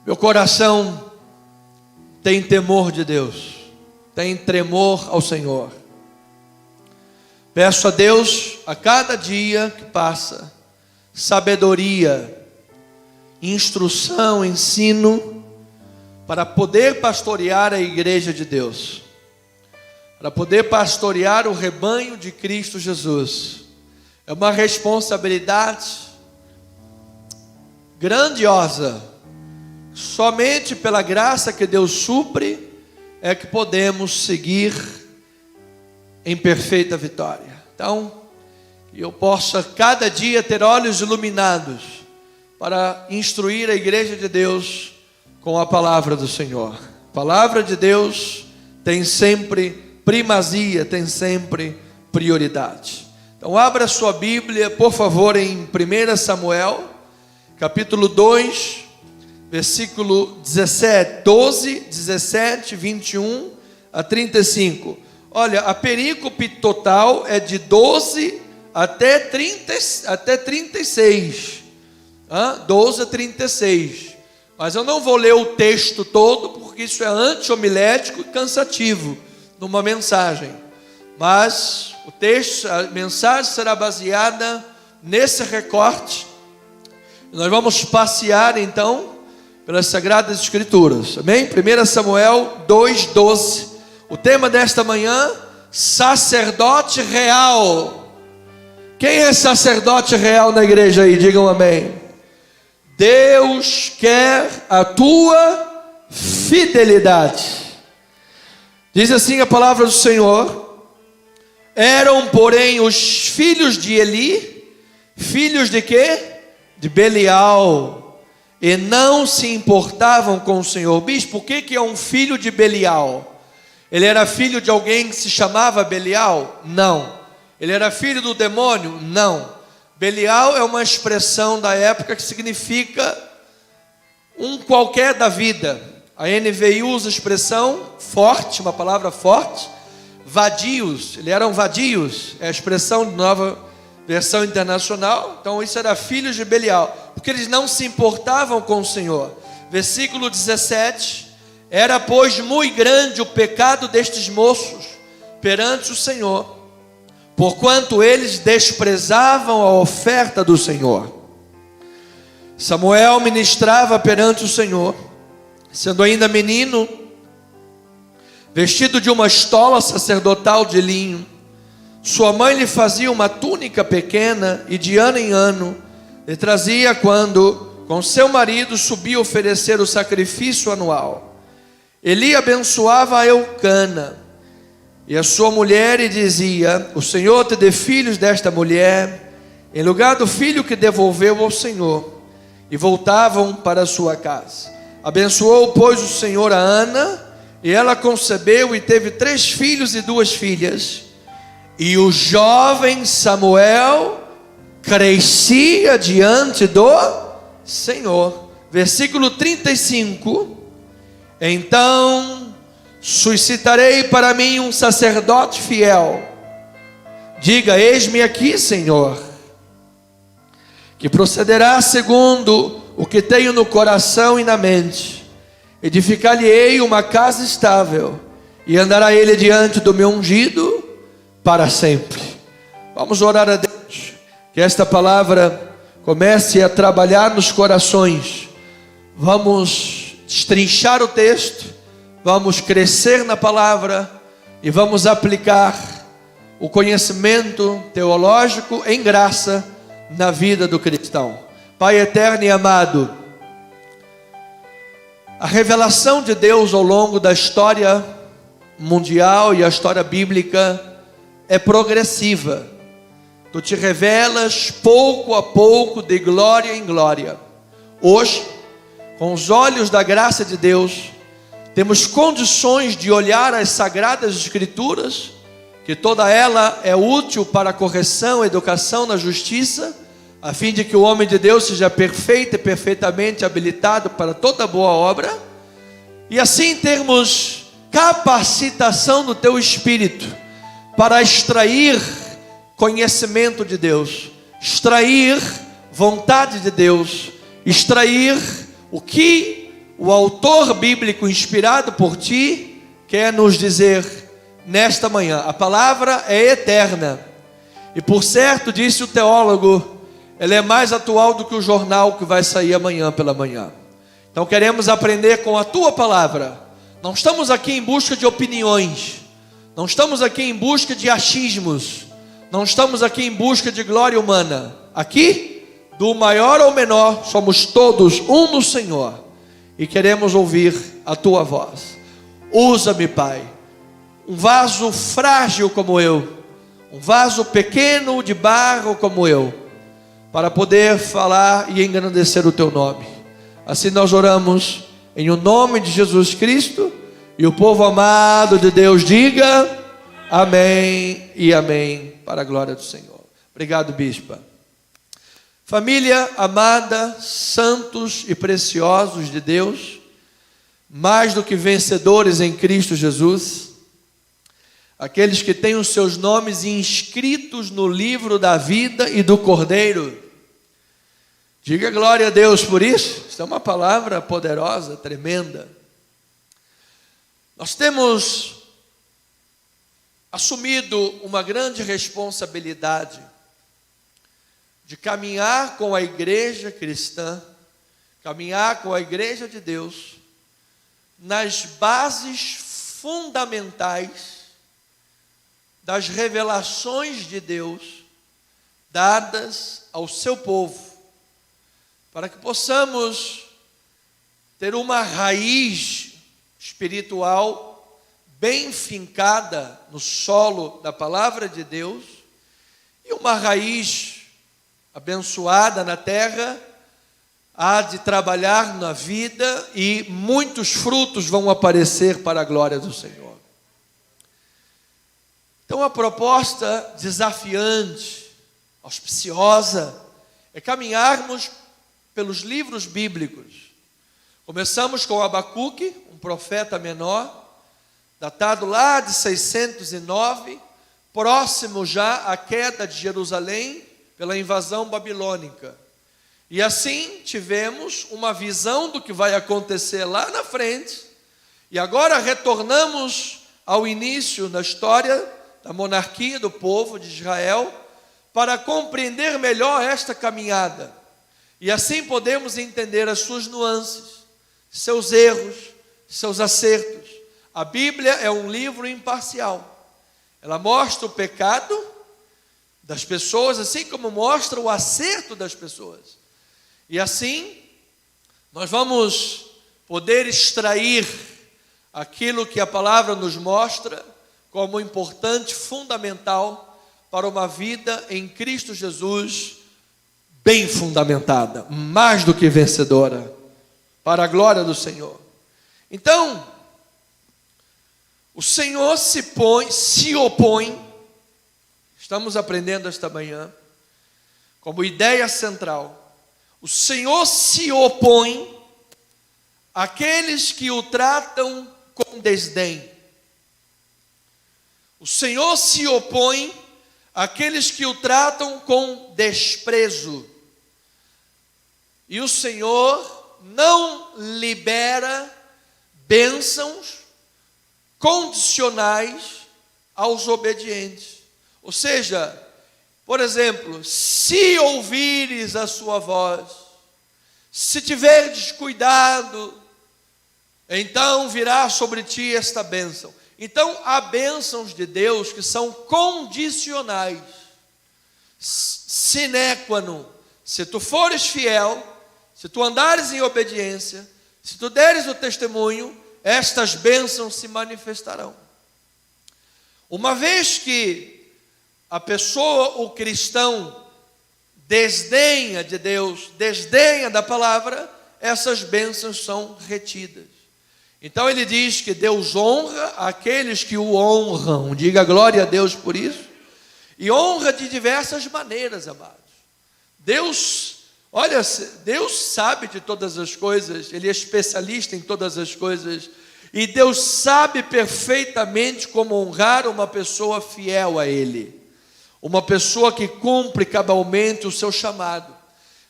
Meu coração tem temor de Deus, tem tremor ao Senhor. Peço a Deus, a cada dia que passa, sabedoria, instrução, ensino, para poder pastorear a igreja de Deus, para poder pastorear o rebanho de Cristo Jesus. É uma responsabilidade grandiosa. Somente pela graça que Deus supre é que podemos seguir em perfeita vitória. Então, que eu possa cada dia ter olhos iluminados para instruir a igreja de Deus com a palavra do Senhor. A palavra de Deus tem sempre primazia, tem sempre prioridade. Então abra sua Bíblia, por favor, em 1 Samuel, capítulo 2, versículo 12, 17, 21 a 35. Olha, a perícope total é de 12 até 36. 12 a 36. Mas eu não vou ler o texto todo, porque isso é anti-homilético e cansativo numa mensagem. Mas o texto, a mensagem será baseada nesse recorte. Nós vamos passear então pelas Sagradas Escrituras. Amém? 1 Samuel 2:12. O tema desta manhã: sacerdote real. Quem é sacerdote real na igreja aí? Digam amém. Deus quer a tua fidelidade. Diz assim a palavra do Senhor: eram, porém, os filhos de Eli, filhos de quê? De Belial, e não se importavam com o Senhor. Bispo, o que é um filho de Belial? Ele era filho de alguém que se chamava Belial? Não. Ele era filho do demônio? Não. Belial é uma expressão da época que significa um qualquer da vida. A NVI usa a expressão forte, uma palavra forte, vadios. Eles eram vadios, é a expressão de nova versão internacional. Então isso era filhos de Belial, porque eles não se importavam com o Senhor. Versículo 17: era pois muito grande o pecado destes moços perante o Senhor, porquanto eles desprezavam a oferta do Senhor. Samuel ministrava perante o Senhor, sendo ainda menino, vestido de uma estola sacerdotal de linho. Sua mãe lhe fazia uma túnica pequena, e de ano em ano lhe trazia quando com seu marido subia oferecer o sacrifício anual. Eli abençoava a Eucana e a sua mulher, e dizia: o Senhor te dê filhos desta mulher, em lugar do filho que devolveu ao Senhor. E voltavam para a sua casa. Abençoou, pois, o Senhor a Ana, e ela concebeu e teve 3 filhos e 2 filhas. E o jovem Samuel crescia diante do Senhor. Versículo 35: então suscitarei para mim um sacerdote fiel. Diga: eis-me aqui, Senhor, que procederá segundo o que tenho no coração e na mente. Edificar-lhe-ei uma casa estável, e andará ele diante do meu ungido para sempre. Vamos orar a Deus, que esta palavra comece a trabalhar nos corações. Vamos destrinchar o texto, vamos crescer na palavra e vamos aplicar o conhecimento teológico em graça na vida do cristão. Pai eterno e amado, a revelação de Deus ao longo da história mundial e a história bíblica é progressiva. Tu te revelas pouco a pouco, de glória em glória. Hoje, com os olhos da graça de Deus, temos condições de olhar as Sagradas Escrituras, que toda ela é útil para a correção, educação na justiça, a fim de que o homem de Deus seja perfeito e perfeitamente habilitado para toda boa obra, e assim termos capacitação do teu Espírito para extrair conhecimento de Deus, extrair vontade de Deus, extrair o que o autor bíblico inspirado por ti quer nos dizer nesta manhã. A palavra é eterna e, por certo, disse o teólogo, ela é mais atual do que o jornal que vai sair amanhã pela manhã. Então queremos aprender com a tua palavra. Não estamos aqui em busca de opiniões, não estamos aqui em busca de achismos, não estamos aqui em busca de glória humana. Aqui, do maior ao menor, somos todos um no Senhor e queremos ouvir a tua voz. Usa-me, Pai, um vaso frágil como eu, um vaso pequeno de barro como eu, para poder falar e engrandecer o teu nome. Assim nós oramos em o nome de Jesus Cristo, e o povo amado de Deus diga amém e amém, para a glória do Senhor. Obrigado, bispa. Família amada, santos e preciosos de Deus, mais do que vencedores em Cristo Jesus, aqueles que têm os seus nomes inscritos no livro da vida e do Cordeiro. Diga glória a Deus por isso. Isso é uma palavra poderosa, tremenda. Nós temos assumido uma grande responsabilidade de caminhar com a igreja cristã, caminhar com a igreja de Deus, nas bases fundamentais das revelações de Deus dadas ao seu povo, para que possamos ter uma raiz espiritual bem fincada no solo da palavra de Deus e uma raiz abençoada na terra, há de trabalhar na vida e muitos frutos vão aparecer para a glória do Senhor. Então a proposta desafiante, auspiciosa, é caminharmos pelos livros bíblicos. Começamos com Abacuque, um profeta menor, datado lá de 609, próximo já à queda de Jerusalém pela invasão babilônica. E assim tivemos uma visão do que vai acontecer lá na frente, e agora retornamos ao início da história da monarquia do povo de Israel, para compreender melhor esta caminhada, e assim podemos entender as suas nuances, seus erros, seus acertos. A Bíblia é um livro imparcial, ela mostra o pecado das pessoas, assim como mostra o acerto das pessoas, e assim nós vamos poder extrair aquilo que a palavra nos mostra como importante, fundamental para uma vida em Cristo Jesus, bem fundamentada, mais do que vencedora, para a glória do Senhor. Então, o Senhor se opõe, estamos aprendendo esta manhã, como ideia central, o Senhor se opõe àqueles que o tratam com desdém. O Senhor se opõe àqueles que o tratam com desprezo. E o Senhor não libera bênçãos condicionais aos obedientes. Ou seja, por exemplo, se ouvires a sua voz, se tiveres cuidado, então virá sobre ti esta bênção. Então, há bênçãos de Deus que são condicionais, sine qua non. Se tu fores fiel, se tu andares em obediência, se tu deres o testemunho, estas bênçãos se manifestarão. Uma vez que a pessoa, o cristão, desdenha de Deus, desdenha da palavra, essas bênçãos são retidas. Então ele diz que Deus honra aqueles que o honram. Diga glória a Deus por isso. E honra de diversas maneiras, amados. Deus, olha, Deus sabe de todas as coisas, Ele é especialista em todas as coisas, e Deus sabe perfeitamente como honrar uma pessoa fiel a Ele, uma pessoa que cumpre cabalmente o seu chamado.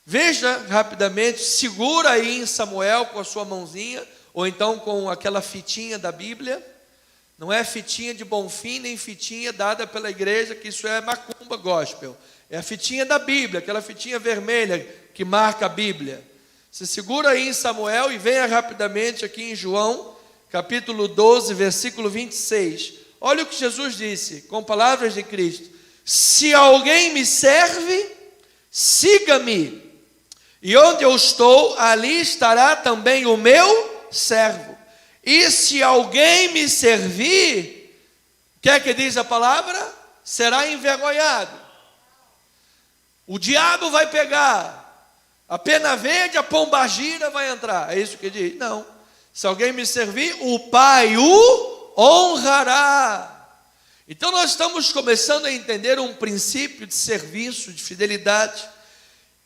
Veja rapidamente, segura aí em Samuel com a sua mãozinha, ou então com aquela fitinha da Bíblia. Não é fitinha de Bonfim, nem fitinha dada pela igreja, que isso é macumba gospel. É a fitinha da Bíblia, aquela fitinha vermelha que marca a Bíblia. Você segura aí em Samuel e venha rapidamente aqui em João, capítulo 12, versículo 26. Olha o que Jesus disse, com palavras de Cristo. Se alguém me serve, siga-me. E onde eu estou, ali estará também o meu servo. E se alguém me servir, o que é que diz a palavra? Será envergonhado. O diabo vai pegar, a pena verde, a pombagira vai entrar. É isso que diz? Não. Se alguém me servir, o Pai o honrará. Então nós estamos começando a entender um princípio de serviço, de fidelidade,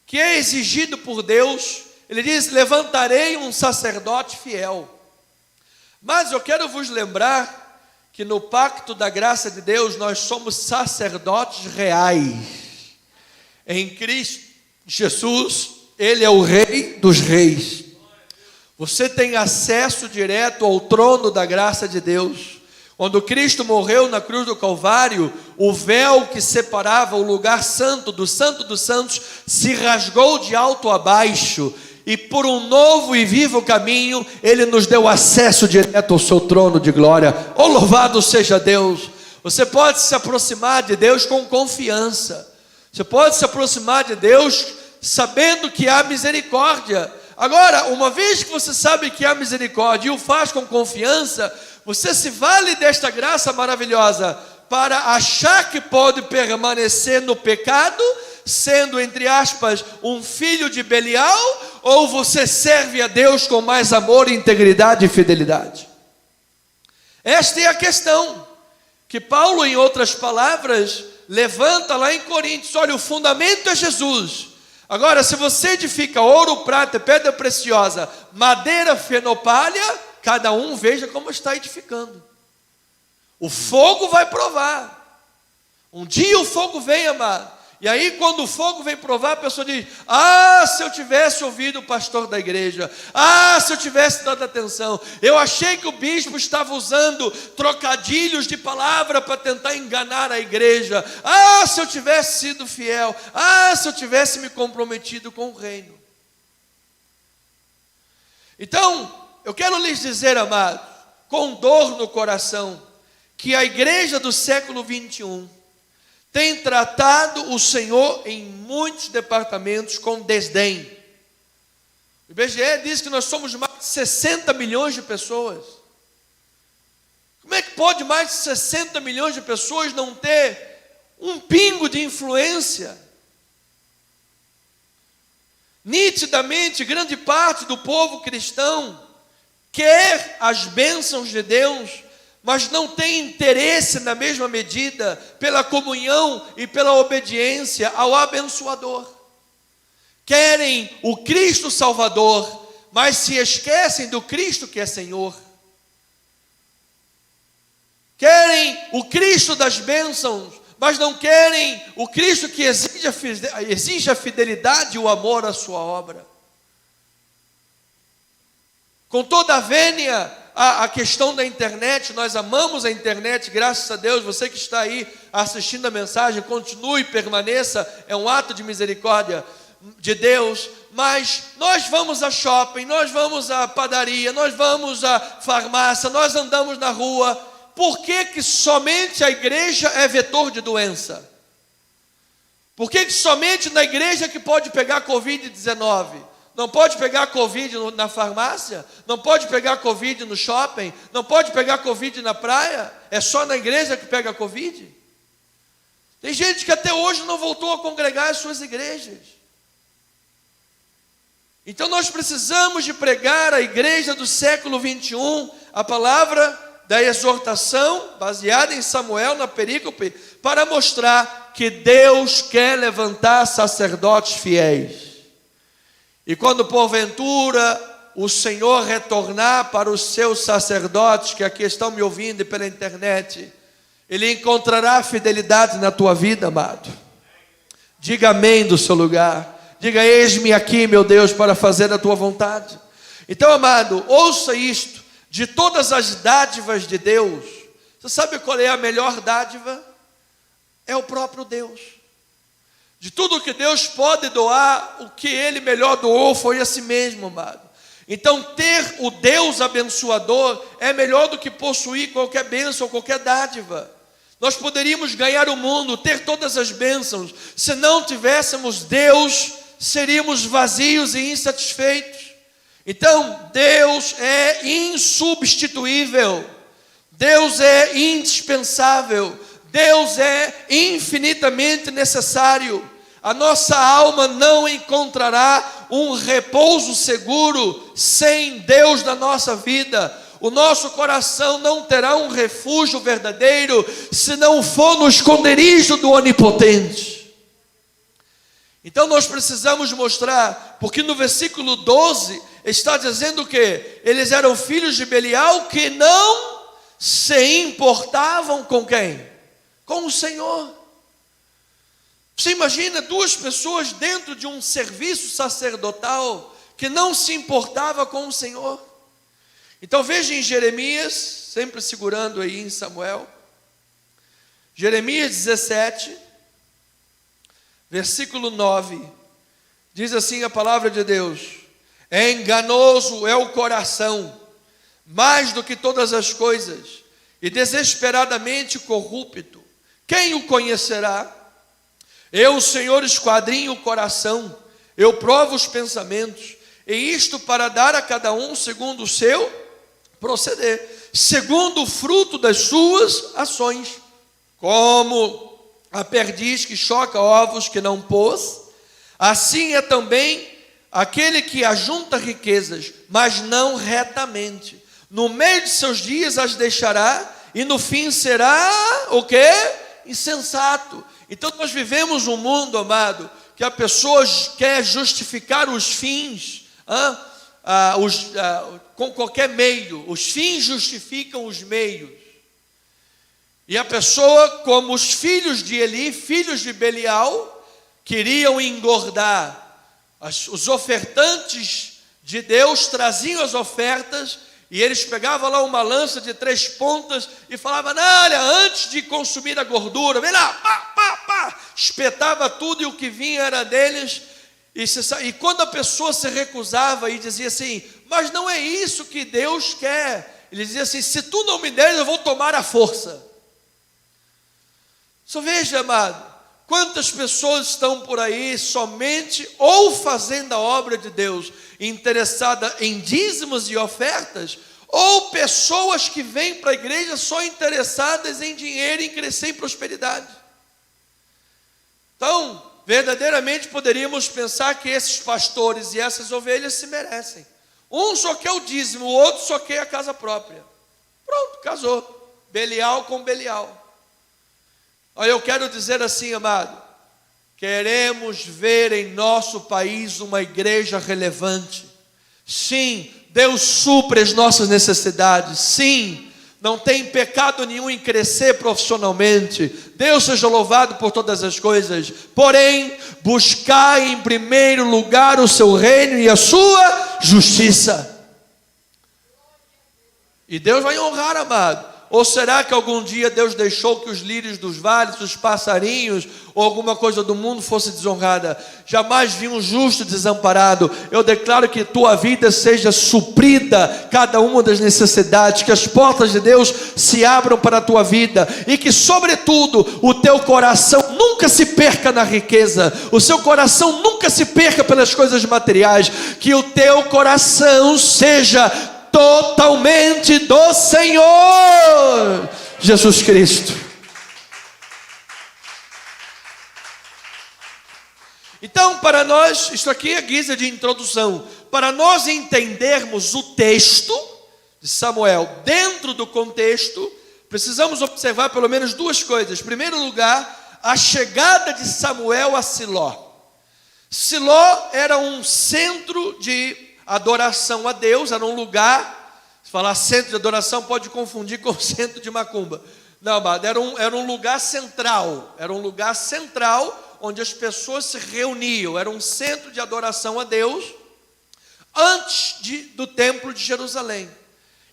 que é exigido por Deus. Ele diz: levantarei um sacerdote fiel. Mas eu quero vos lembrar que no pacto da graça de Deus nós somos sacerdotes reais. Em Cristo Jesus, Ele é o Rei dos Reis. Você tem acesso direto ao trono da graça de Deus. Quando Cristo morreu na cruz do Calvário, o véu que separava o lugar santo dos santos se rasgou de alto a baixo. E por um novo e vivo caminho, Ele nos deu acesso direto ao seu trono de glória. Oh, louvado seja Deus! Você pode se aproximar de Deus com confiança. Você pode se aproximar de Deus sabendo que há misericórdia. Agora, uma vez que você sabe que há misericórdia e o faz com confiança, você se vale desta graça maravilhosa para achar que pode permanecer no pecado, sendo, entre aspas, um filho de Belial, ou você serve a Deus com mais amor, integridade e fidelidade? Esta é a questão que Paulo, em outras palavras, levanta lá em Coríntios. Olha, o fundamento é Jesus. Agora, se você edifica ouro, prata, pedra preciosa, madeira, fenopalha, cada um veja como está edificando. O fogo vai provar. Um dia o fogo vem, amado. E aí, quando o fogo vem provar, a pessoa diz: ah, se eu tivesse ouvido o pastor da igreja, ah, se eu tivesse dado atenção, eu achei que o bispo estava usando trocadilhos de palavra para tentar enganar a igreja, ah, se eu tivesse sido fiel, ah, se eu tivesse me comprometido com o reino. Então, eu quero lhes dizer, amados, com dor no coração, que a igreja do século 21 tem tratado o Senhor em muitos departamentos com desdém. O IBGE diz que nós somos mais de 60 milhões de pessoas. Como é que pode mais de 60 milhões de pessoas não ter um pingo de influência? Nitidamente, grande parte do povo cristão quer as bênçãos de Deus, mas não tem interesse na mesma medida pela comunhão e pela obediência ao abençoador. Querem o Cristo Salvador, mas se esquecem do Cristo que é Senhor. Querem o Cristo das bênçãos, mas não querem o Cristo que exige a fidelidade e o amor à sua obra. Com toda a vênia, a questão da internet, nós amamos a internet, graças a Deus. Você que está aí assistindo a mensagem, continue, permaneça, é um ato de misericórdia de Deus. Mas nós vamos a shopping, nós vamos à padaria, nós vamos à farmácia, nós andamos na rua. Por que somente a igreja é vetor de doença? Por que somente na igreja que pode pegar Covid-19? Não pode pegar Covid na farmácia? Não pode pegar Covid no shopping? Não pode pegar Covid na praia? É só na igreja que pega Covid? Tem gente que até hoje não voltou a congregar as suas igrejas. Então nós precisamos de pregar a igreja do século 21, a palavra da exortação, baseada em Samuel, na perícope, para mostrar que Deus quer levantar sacerdotes fiéis. E quando porventura o Senhor retornar para os seus sacerdotes, que aqui estão me ouvindo pela internet, Ele encontrará fidelidade na tua vida, amado. Diga amém do seu lugar. Diga: eis-me aqui, meu Deus, para fazer a tua vontade. Então, amado, ouça isto: de todas as dádivas de Deus, você sabe qual é a melhor dádiva? É o próprio Deus. De tudo que Deus pode doar, o que Ele melhor doou foi a si mesmo, amado. Então, ter o Deus abençoador é melhor do que possuir qualquer bênção ou qualquer dádiva. Nós poderíamos ganhar o mundo, ter todas as bênçãos. Se não tivéssemos Deus, seríamos vazios e insatisfeitos. Então, Deus é insubstituível. Deus é indispensável. Deus é infinitamente necessário. A nossa alma não encontrará um repouso seguro sem Deus na nossa vida. O nosso coração não terá um refúgio verdadeiro se não for no esconderijo do Onipotente. Então nós precisamos mostrar, porque no versículo 12 está dizendo que eles eram filhos de Belial que não se importavam com quem? Com o Senhor. Você imagina duas pessoas dentro de um serviço sacerdotal que não se importava com o Senhor. Então veja em Jeremias, sempre segurando aí em Samuel, Jeremias 17, versículo 9, diz assim a palavra de Deus: enganoso é o coração, mais do que todas as coisas, e desesperadamente corrupto, quem o conhecerá? Eu, Senhor, esquadrinho o coração, eu provo os pensamentos, e isto para dar a cada um segundo o seu proceder, segundo o fruto das suas ações. Como a perdiz que choca ovos que não pôs, assim é também aquele que ajunta riquezas, mas não retamente. No meio de seus dias as deixará, e no fim será o quê? Insensato. Então nós vivemos um mundo, amado, que a pessoa quer justificar os fins com qualquer meio. Os fins justificam os meios. E a pessoa, como os filhos de Eli, filhos de Belial, queriam engordar. Os ofertantes de Deus traziam as ofertas, e eles pegavam lá uma lança de 3 pontas e falavam: não, olha, antes de consumir a gordura, vem lá, pá, espetava tudo e o que vinha era deles. E quando a pessoa se recusava e dizia assim: mas não é isso que Deus quer, ele dizia assim: se tu não me deres, eu vou tomar a força. Só veja, amado, quantas pessoas estão por aí somente ou fazendo a obra de Deus, interessada em dízimos e ofertas, ou pessoas que vêm para a igreja só interessadas em dinheiro, em crescer em prosperidade. Então, verdadeiramente poderíamos pensar que esses pastores e essas ovelhas se merecem. Um só quer o dízimo, o outro só quer a casa própria. Pronto, casou. Belial com Belial. Olha, eu quero dizer assim, amado, queremos ver em nosso país uma igreja relevante. Sim, Deus supre as nossas necessidades. Sim, não tem pecado nenhum em crescer profissionalmente. Deus seja louvado por todas as coisas. Porém, buscai em primeiro lugar o seu reino e a sua justiça. E Deus vai honrar, amado. Ou será que algum dia Deus deixou que os lírios dos vales, os passarinhos, ou alguma coisa do mundo fosse desonrada? Jamais vi um justo desamparado. Eu declaro que tua vida seja suprida, cada uma das necessidades, que as portas de Deus se abram para a tua vida, e que sobretudo o teu coração nunca se perca na riqueza, o seu coração nunca se perca pelas coisas materiais, que o teu coração seja totalmente do Senhor Jesus Cristo. Então, para nós, isto aqui é guisa de introdução, para nós entendermos o texto de Samuel dentro do contexto, precisamos observar pelo menos 2 coisas. Em primeiro lugar, a chegada de Samuel a Siló. Siló era um centro de adoração a Deus, era um lugar, se falar centro de adoração pode confundir com centro de macumba. Não, amado, era um lugar central, onde as pessoas se reuniam, era um centro de adoração a Deus, antes do templo de Jerusalém.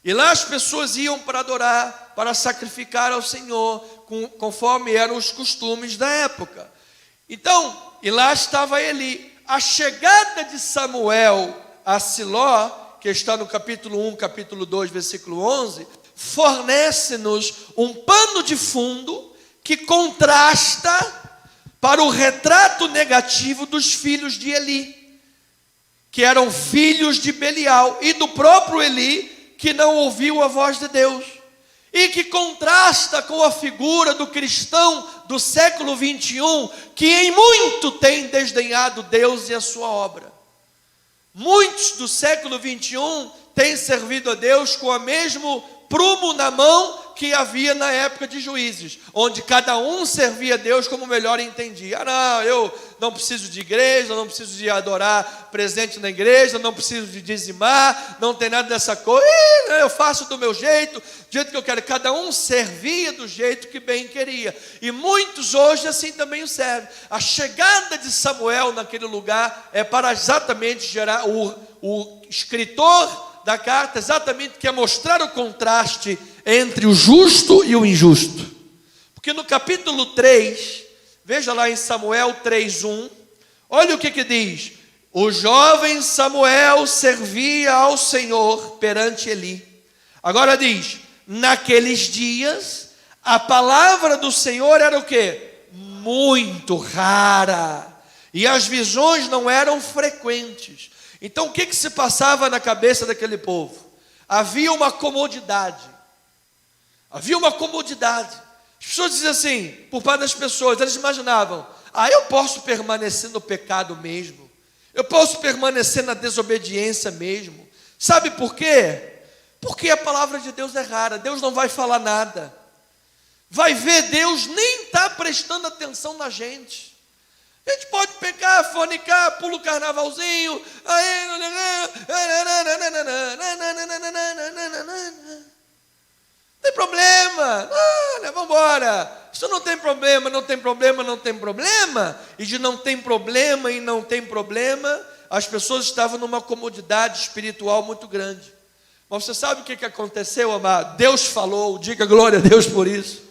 E lá as pessoas iam para adorar, para sacrificar ao Senhor, conforme eram os costumes da época. Então, e lá estava Eli. A chegada de Samuel a Siló, que está no capítulo 1, capítulo 2, versículo 11, fornece-nos um pano de fundo que contrasta para o retrato negativo dos filhos de Eli, que eram filhos de Belial, e do próprio Eli, que não ouviu a voz de Deus, e que contrasta com a figura do cristão do século 21, que em muito tem desdenhado Deus e a sua obra. Muitos do século 21 têm servido a Deus com o mesmo prumo na mão que havia na época de Juízes, onde cada um servia a Deus como melhor entendia. Não, eu não preciso de igreja, não preciso de adorar presente na igreja, não preciso de dizimar, não tem nada dessa coisa, eu faço do meu jeito, do jeito que eu quero. Cada um servia do jeito que bem queria, e muitos hoje assim também o servem. A chegada de Samuel naquele lugar é para exatamente gerar, o escritor da carta exatamente quer mostrar o contraste entre o justo e o injusto. Porque no capítulo 3, veja lá em Samuel 3:1, olha o que diz: o jovem Samuel servia ao Senhor perante Eli. Agora diz: naqueles dias a palavra do Senhor era o quê? Muito rara, e as visões não eram frequentes. Então o que se passava na cabeça daquele povo? Havia uma comodidade. Havia uma comodidade. As pessoas diziam assim, por parte das pessoas, elas imaginavam: eu posso permanecer no pecado mesmo, eu posso permanecer na desobediência mesmo. Sabe por quê? Porque a palavra de Deus é rara, Deus não vai falar nada. Vai ver, Deus nem está prestando atenção na gente. A gente pode pecar, fornicar, pula o carnavalzinho, não tem problema, vamos embora. Isso não tem problema, não tem problema, não tem problema. E de não tem problema e não tem problema, as pessoas estavam numa comodidade espiritual muito grande. Mas você sabe o que aconteceu, amado? Deus falou, diga glória a Deus por isso.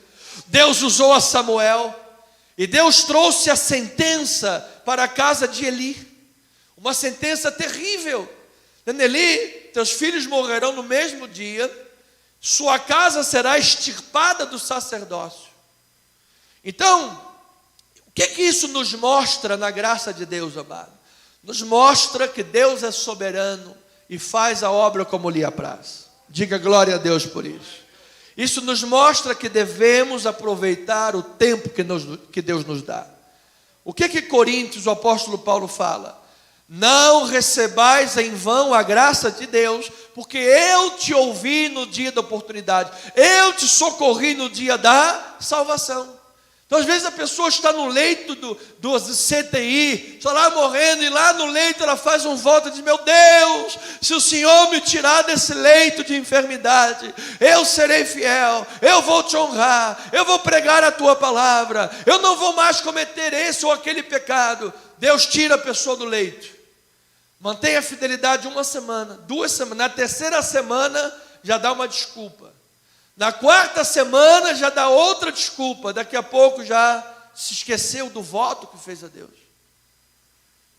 Deus usou a Samuel, e Deus trouxe a sentença para a casa de Eli. Uma sentença terrível. Eli, teus filhos morrerão no mesmo dia, sua casa será extirpada do sacerdócio. Então, o que isso nos mostra na graça de Deus, amado? Nos mostra que Deus é soberano e faz a obra como lhe apraz. Diga glória a Deus por isso. Isso nos mostra que devemos aproveitar o tempo que Deus nos dá. O que Coríntios, o apóstolo Paulo fala? Não recebais em vão a graça de Deus, porque eu te ouvi no dia da oportunidade, eu te socorri no dia da salvação. Então às vezes a pessoa está no leito do CTI, está lá morrendo, e lá no leito ela faz um voto e diz: meu Deus, se o Senhor me tirar desse leito de enfermidade, eu serei fiel, eu vou te honrar, eu vou pregar a tua palavra, eu não vou mais cometer esse ou aquele pecado. Deus tira a pessoa do leito, mantém a fidelidade 1 semana, 2 semanas, na terceira semana já dá uma desculpa. Na quarta semana já dá outra desculpa, daqui a pouco já se esqueceu do voto que fez a Deus,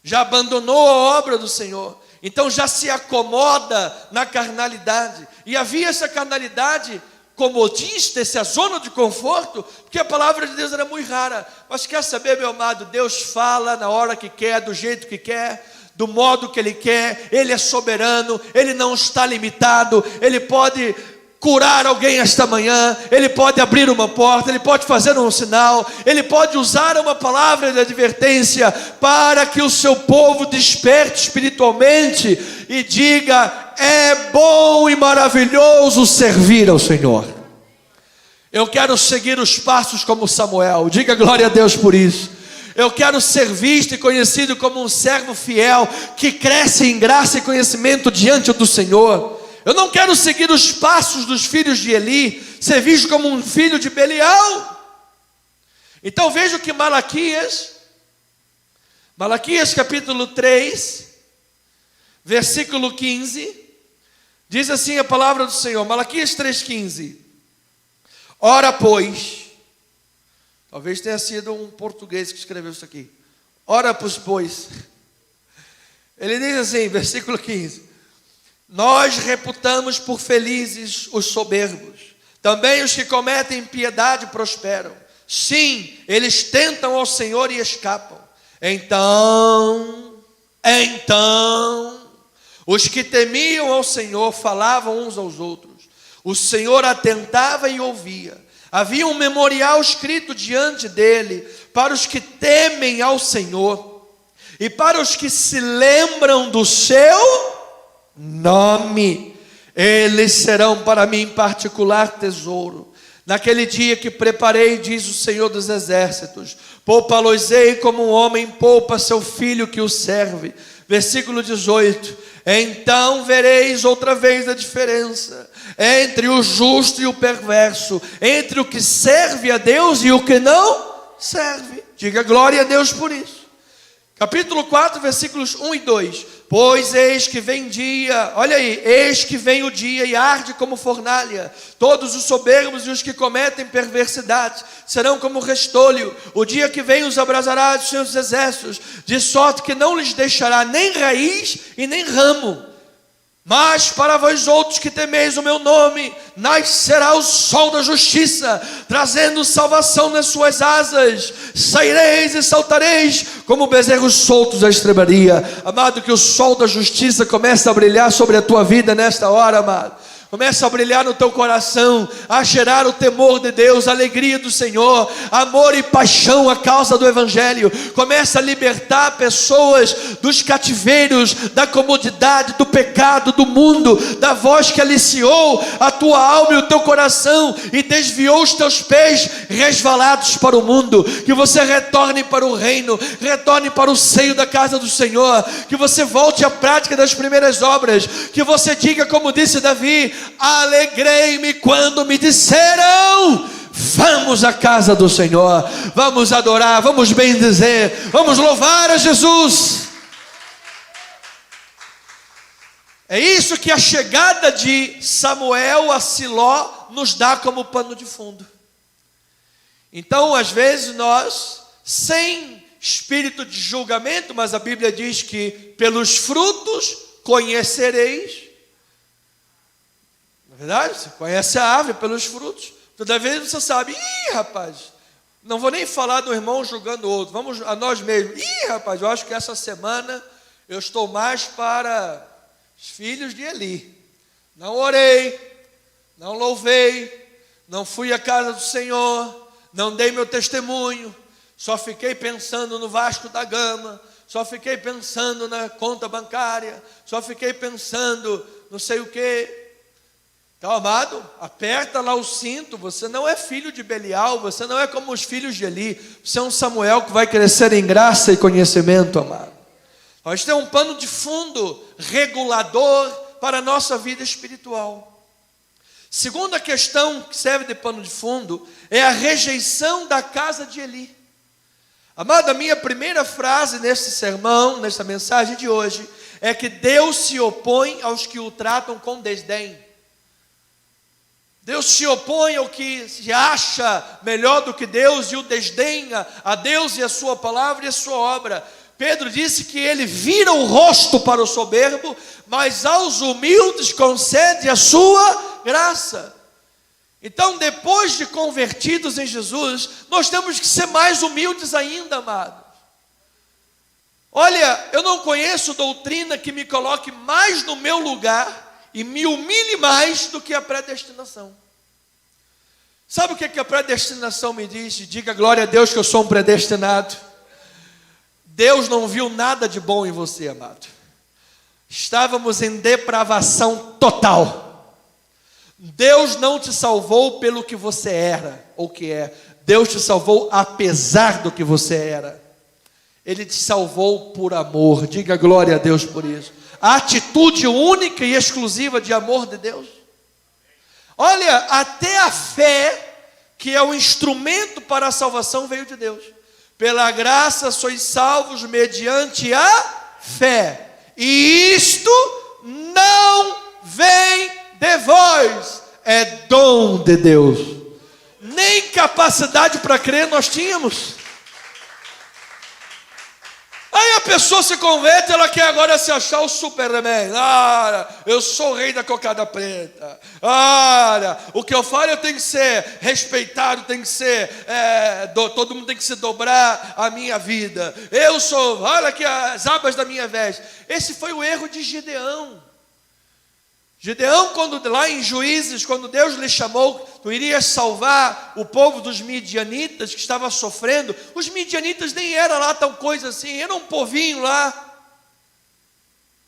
já abandonou a obra do Senhor, então já se acomoda na carnalidade. E havia essa carnalidade comodista, essa zona de conforto, porque a palavra de Deus era muito rara. Mas quer saber, meu amado, Deus fala na hora que quer, do jeito que quer, do modo que Ele quer. Ele é soberano, Ele não está limitado, Ele pode curar alguém esta manhã, Ele pode abrir uma porta, Ele pode fazer um sinal, Ele pode usar uma palavra de advertência para que o seu povo desperte espiritualmente e diga: é bom e maravilhoso servir ao Senhor. Eu quero seguir os passos como Samuel, diga glória a Deus por isso. Eu quero ser visto e conhecido como um servo fiel, que cresce em graça e conhecimento diante do Senhor. Eu não quero seguir os passos dos filhos de Eli, ser visto como um filho de Belial. Então veja o que Malaquias Malaquias capítulo 3, versículo 15, diz assim a palavra do Senhor, Malaquias 3,15. Ora, pois, talvez tenha sido um português que escreveu isso aqui. Ora, pois, ele diz assim, versículo 15: nós reputamos por felizes os soberbos, também os que cometem impiedade prosperam. Sim, eles tentam ao Senhor e escapam. Então, os que temiam ao Senhor falavam uns aos outros. O Senhor atentava e ouvia. Havia um memorial escrito diante dele para os que temem ao Senhor e para os que se lembram do seu nome. Eles serão para mim particular tesouro. Naquele dia que preparei, diz o Senhor dos Exércitos, poupa-los-ei como um homem poupa seu filho que o serve. Versículo 18: então vereis outra vez a diferença entre o justo e o perverso, entre o que serve a Deus e o que não serve. Diga glória a Deus por isso. Capítulo 4, versículos 1 e 2. Pois eis que vem dia, olha aí, eis que vem o dia e arde como fornalha. Todos os soberbos e os que cometem perversidades serão como restolho. O dia que vem os abrasará dos seus exércitos, de sorte que não lhes deixará nem raiz e nem ramo. Mas para vós outros que temeis o meu nome, nascerá o sol da justiça, trazendo salvação nas suas asas. Saireis e saltareis como bezerros soltos à estrebaria. Amado, que o sol da justiça comece a brilhar sobre a tua vida nesta hora, amado. Começa a brilhar no teu coração, a gerar o temor de Deus, a alegria do Senhor, amor e paixão à causa do Evangelho. Começa a libertar pessoas dos cativeiros, da comodidade, do pecado, do mundo, da voz que aliciou a tua alma e o teu coração e desviou os teus pés resvalados para o mundo. Que você retorne para o reino, retorne para o seio da casa do Senhor, que você volte à prática das primeiras obras, que você diga como disse Davi: alegrei-me quando me disseram, vamos à casa do Senhor, vamos adorar, vamos bendizer, vamos louvar a Jesus. É isso que a chegada de Samuel a Siló nos dá como pano de fundo. Então, às vezes nós, sem espírito de julgamento, mas a Bíblia diz que pelos frutos conhecereis. Na verdade, você conhece a árvore pelos frutos. Toda vez você sabe, rapaz, não vou nem falar do irmão julgando o outro, vamos a nós mesmos. Rapaz, eu acho que essa semana eu estou mais para os filhos de Eli. Não orei, não louvei, não fui à casa do Senhor, não dei meu testemunho, só fiquei pensando no Vasco da Gama, só fiquei pensando na conta bancária, só fiquei pensando não sei o quê. Então, amado, aperta lá o cinto. Você não é filho de Belial, você não é como os filhos de Eli. Você é um Samuel que vai crescer em graça e conhecimento, amado. Nós temos um pano de fundo regulador para a nossa vida espiritual. Segunda questão que serve de pano de fundo é a rejeição da casa de Eli. Amado, a minha primeira frase nesse sermão, nessa mensagem de hoje, é que Deus se opõe aos que o tratam com desdém. Deus se opõe ao que se acha melhor do que Deus e o desdenha a Deus e a sua palavra e a sua obra. Pedro disse que ele vira o rosto para o soberbo, mas aos humildes concede a sua graça. Então, depois de convertidos em Jesus, nós temos que ser mais humildes ainda, amados. Olha, eu não conheço doutrina que me coloque mais no meu lugar e me humilhe mais do que a predestinação. Sabe o que a predestinação me diz? Diga glória a Deus que eu sou um predestinado. Deus não viu nada de bom em você, amado. Estávamos em depravação total. Deus não te salvou pelo que você era ou que é. Deus te salvou apesar do que você era. Ele te salvou por amor. Diga glória a Deus por isso. A atitude única e exclusiva de amor de Deus. Olha, até a fé, que é o instrumento para a salvação, veio de Deus. Pela graça sois salvos mediante a fé. E isto não vem de vós, é dom de Deus. Nem capacidade para crer nós tínhamos. Aí a pessoa se converte, ela quer agora se achar o Superman. Eu sou o rei da cocada preta. O que eu falo eu tenho que ser respeitado, tem que ser, todo mundo tem que se dobrar a minha vida. Eu sou, olha aqui as abas da minha veste. Esse foi o erro de Gideão. Gideão, quando lá em Juízes, quando Deus lhe chamou, tu irias salvar o povo dos midianitas que estava sofrendo. Os midianitas nem eram lá tal coisa assim, era um povinho lá.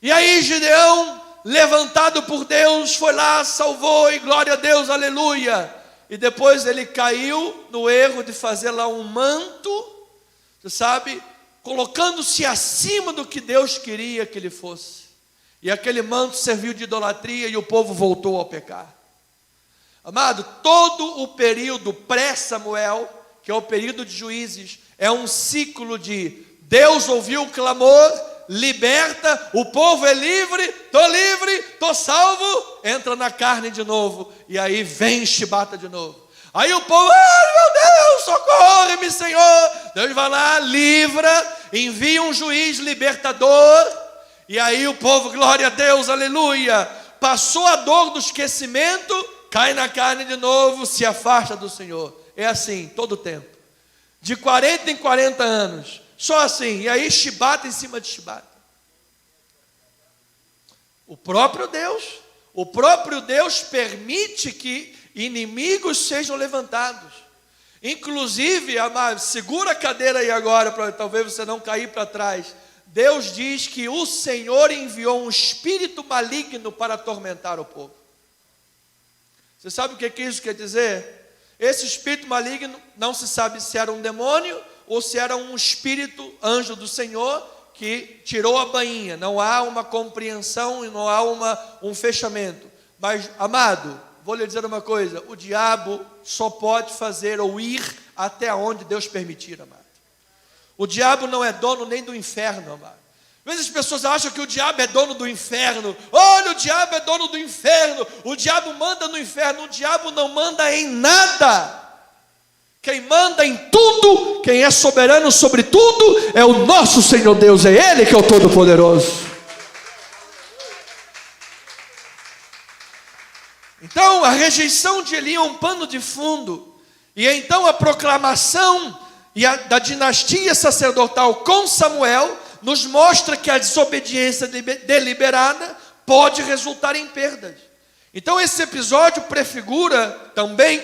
E aí Gideão, levantado por Deus, foi lá, salvou, e glória a Deus, aleluia. E depois ele caiu no erro de fazer lá um manto, você sabe, colocando-se acima do que Deus queria que ele fosse. E aquele manto serviu de idolatria e o povo voltou ao pecar. Amado, todo o período pré-Samuel, que é o período de Juízes, é um ciclo de Deus ouviu o clamor, liberta, o povo é livre, estou salvo, entra na carne de novo, e aí vem chibata de novo. Aí o povo, meu Deus, socorre-me, Senhor. Deus vai lá, livra, envia um juiz libertador. E aí o povo, glória a Deus, aleluia, passou a dor do esquecimento, cai na carne de novo, se afasta do Senhor. É assim, todo o tempo. De 40 em 40 anos. Só assim, e aí chibata em cima de chibata. O próprio Deus permite que inimigos sejam levantados. Inclusive, amado, segura a cadeira aí agora, para talvez você não cair para trás. Deus diz que o Senhor enviou um espírito maligno para atormentar o povo. Você sabe o que isso quer dizer? Esse espírito maligno, não se sabe se era um demônio ou se era um espírito, anjo do Senhor, que tirou a bainha. Não há uma compreensão e não há um fechamento. Mas, amado, vou lhe dizer uma coisa, o diabo só pode fazer ou ir até onde Deus permitir, amado. O diabo não é dono nem do inferno, amado. Às vezes as pessoas acham que o diabo é dono do inferno. Olha, o diabo é dono do inferno. O diabo manda no inferno. O diabo não manda em nada. Quem manda em tudo, quem é soberano sobre tudo, é o nosso Senhor Deus. É Ele que é o Todo-Poderoso. Então a rejeição de Eli é um pano de fundo. E então a proclamação da dinastia sacerdotal com Samuel nos mostra que a desobediência deliberada pode resultar em perdas. Então esse episódio prefigura também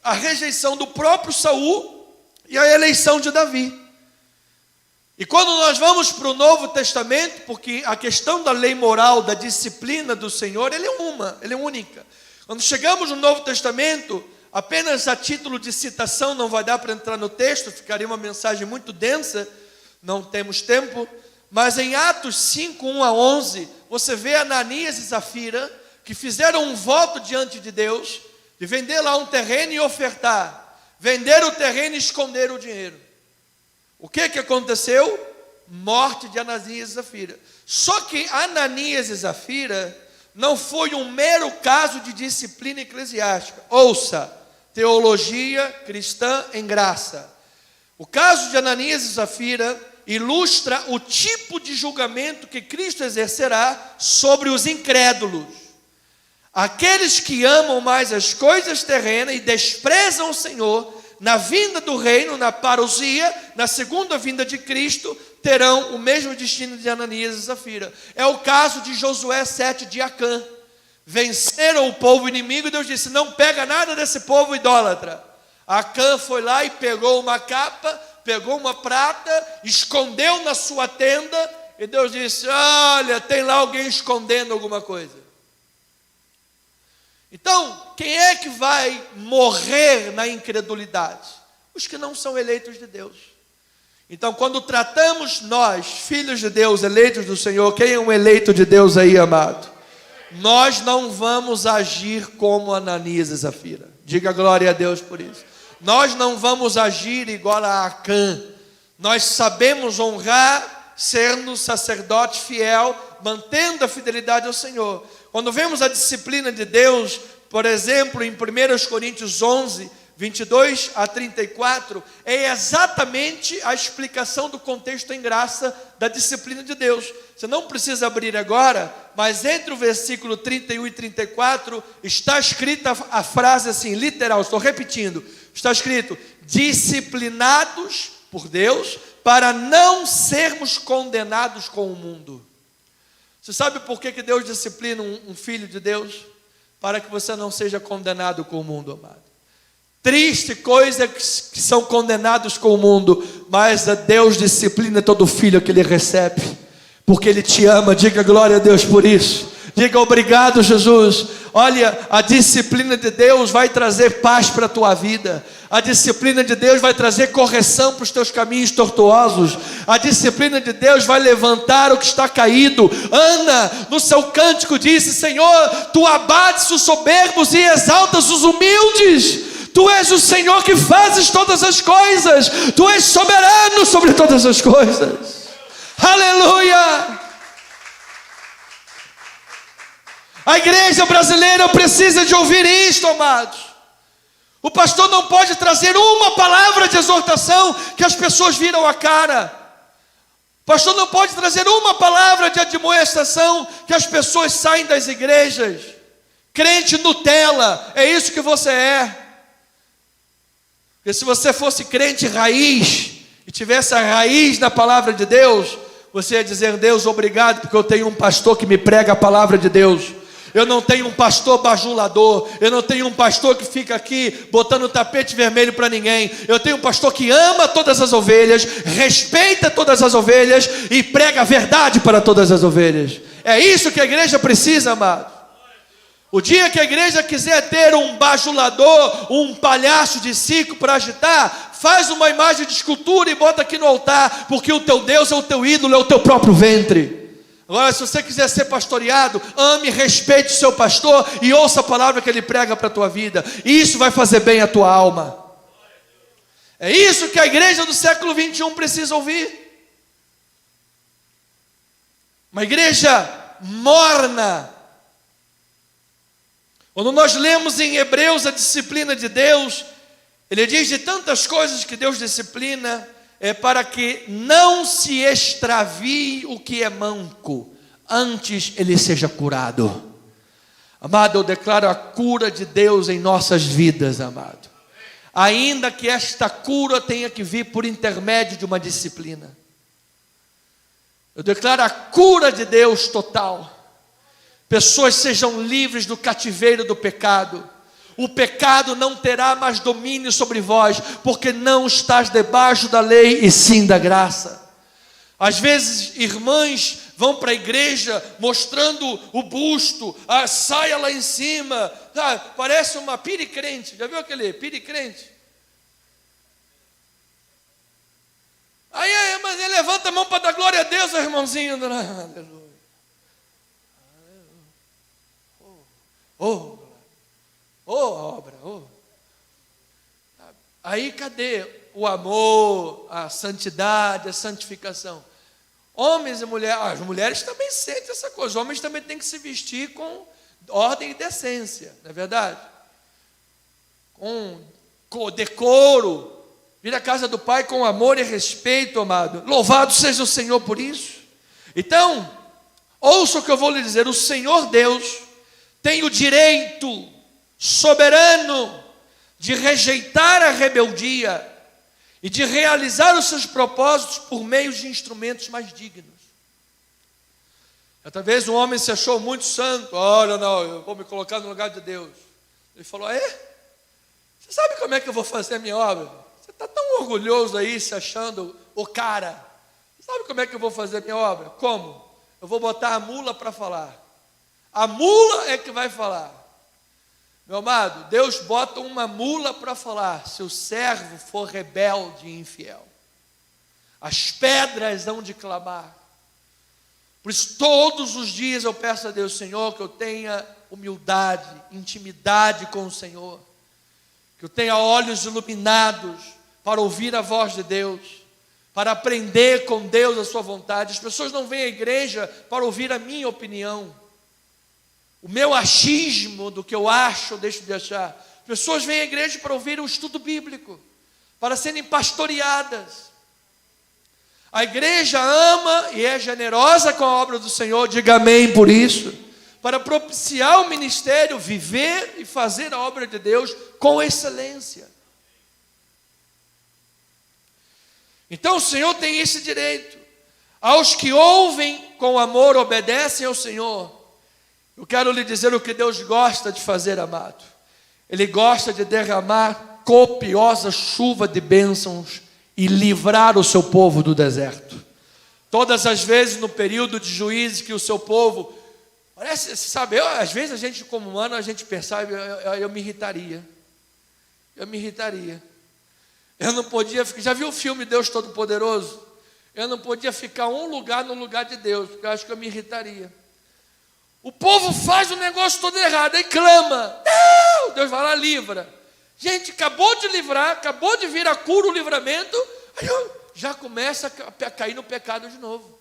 a rejeição do próprio Saul e a eleição de Davi. E quando nós vamos para o Novo Testamento, porque a questão da lei moral, da disciplina do Senhor, ela é única. Quando chegamos no Novo Testamento, apenas a título de citação, não vai dar para entrar no texto, ficaria uma mensagem muito densa, não temos tempo, mas em Atos 5, 1 a 11, você vê Ananias e Zafira, que fizeram um voto diante de Deus, de vender lá um terreno e ofertar, vender o terreno e esconder o dinheiro. O que aconteceu? Morte de Ananias e Zafira. Só que Ananias e Zafira não foi um mero caso de disciplina eclesiástica. Ouça, teologia cristã em graça. O caso de Ananias e Zafira ilustra o tipo de julgamento que Cristo exercerá sobre os incrédulos. Aqueles que amam mais as coisas terrenas e desprezam o Senhor, na vinda do reino, na parousia, na segunda vinda de Cristo, terão o mesmo destino de Ananias e Zafira. É o caso de Josué 7 de Acã. Venceram o povo inimigo e Deus disse, não pega nada desse povo idólatra. Acã foi lá e pegou uma capa, pegou uma prata, escondeu na sua tenda, e Deus disse, olha, tem lá alguém escondendo alguma coisa. Então, quem é que vai morrer na incredulidade? Os que não são eleitos de Deus. Então, quando tratamos nós, filhos de Deus, eleitos do Senhor, quem é um eleito de Deus aí, amado? Nós não vamos agir como Ananias e Zafira. Diga glória a Deus por isso. Nós não vamos agir igual a Acã. Nós sabemos honrar, sendo sacerdote fiel, mantendo a fidelidade ao Senhor. Quando vemos a disciplina de Deus, por exemplo, em 1 Coríntios 11, 22 a 34, é exatamente a explicação do contexto em graça da disciplina de Deus. Você não precisa abrir agora, mas entre o versículo 31 e 34, está escrita a frase assim, literal, estou repetindo, está escrito, disciplinados por Deus, para não sermos condenados com o mundo. Você sabe por que Deus disciplina um filho de Deus? Para que você não seja condenado com o mundo, amado. Triste coisa que são condenados com o mundo, mas a Deus disciplina todo filho que Ele recebe, porque Ele te ama. Diga glória a Deus por isso. Diga obrigado, Jesus. Olha, a disciplina de Deus vai trazer paz para a tua vida. A disciplina de Deus vai trazer correção para os teus caminhos tortuosos. A disciplina de Deus vai levantar o que está caído. Ana, no seu cântico, disse: Senhor, Tu abates os soberbos e exaltas os humildes. Tu és o Senhor que fazes todas as coisas. Tu és soberano sobre todas as coisas. Aleluia! A igreja brasileira precisa de ouvir isto, amados. O pastor não pode trazer uma palavra de exortação que as pessoas viram a cara. O pastor não pode trazer uma palavra de admoestação que as pessoas saem das igrejas. Crente Nutella, é isso que você é. Porque se você fosse crente raiz e tivesse a raiz da palavra de Deus, você ia dizer: Deus, obrigado, porque eu tenho um pastor que me prega a palavra de Deus. Eu não tenho um pastor bajulador. Eu não tenho um pastor que fica aqui botando tapete vermelho para ninguém. Eu tenho um pastor que ama todas as ovelhas, respeita todas as ovelhas e prega a verdade para todas as ovelhas. É isso que a igreja precisa, amado. O dia que a igreja quiser ter um bajulador, um palhaço de circo para agitar, faz uma imagem de escultura e bota aqui no altar, porque o teu Deus é o teu ídolo, é o teu próprio ventre. Agora, se você quiser ser pastoreado, ame e respeite o seu pastor e ouça a palavra que ele prega para a tua vida. Isso vai fazer bem à tua alma. É isso que a igreja do século 21 precisa ouvir. Uma igreja morna. Quando nós lemos em Hebreus a disciplina de Deus, ele diz de tantas coisas que Deus disciplina, é para que não se extravie o que é manco, antes ele seja curado. Amado, eu declaro a cura de Deus em nossas vidas, amado. Ainda que esta cura tenha que vir por intermédio de uma disciplina. Eu declaro a cura de Deus total. Pessoas sejam livres do cativeiro do pecado. O pecado não terá mais domínio sobre vós, porque não estás debaixo da lei e sim da graça. Às vezes irmãs vão para a igreja mostrando o busto, a saia lá em cima, parece uma piricrente. Já viu aquele piricrente? Aí, mas ele levanta a mão para dar glória a Deus, irmãozinho. Aleluia. Obra. Aí cadê o amor, a santidade, a santificação? Homens e mulheres, as mulheres também sentem essa coisa. Os homens também têm que se vestir com ordem e decência, não é verdade? Com decoro, vir à casa do Pai com amor e respeito, amado. Louvado seja o Senhor por isso. Então, ouça o que eu vou lhe dizer. O Senhor Deus tem o direito soberano de rejeitar a rebeldia e de realizar os seus propósitos por meio de instrumentos mais dignos. Outra vez um homem se achou muito santo. Olha, não, eu vou me colocar no lugar de Deus. Ele falou: você sabe como é que eu vou fazer a minha obra? Você está tão orgulhoso aí, se achando o cara. Você sabe como é que eu vou fazer a minha obra? Como? Eu vou botar a mula para falar. A mula é que vai falar. Meu amado, Deus bota uma mula para falar, se o servo for rebelde e infiel. As pedras hão de clamar. Por isso, todos os dias eu peço a Deus, Senhor, que eu tenha humildade, intimidade com o Senhor. Que eu tenha olhos iluminados para ouvir a voz de Deus. para aprender com Deus a sua vontade. As pessoas não vêm à igreja para ouvir a minha opinião, o meu achismo do que eu acho ou deixo de achar. As pessoas vêm à igreja para ouvir o estudo bíblico, para serem pastoreadas. A igreja ama e é generosa com a obra do Senhor, diga amém por isso, para propiciar o ministério, viver e fazer a obra de Deus com excelência. Então o Senhor tem esse direito. Aos que ouvem com amor, obedecem ao Senhor. Eu quero lhe dizer o que Deus gosta de fazer, amado. Ele gosta de derramar copiosa chuva de bênçãos e livrar o seu povo do deserto. Todas as vezes no período de Juízes que o seu povo, parece, sabe, às vezes a gente como humano, a gente percebe, eu me irritaria. Eu não podia ficar, já viu o filme Deus Todo-Poderoso? Eu não podia ficar um lugar no lugar de Deus, porque eu acho que eu me irritaria. O povo faz o negócio todo errado, aí clama, não, Deus vai lá, livra. Gente, acabou de livrar, acabou de vir a cura, o livramento, aí já começa a cair no pecado de novo.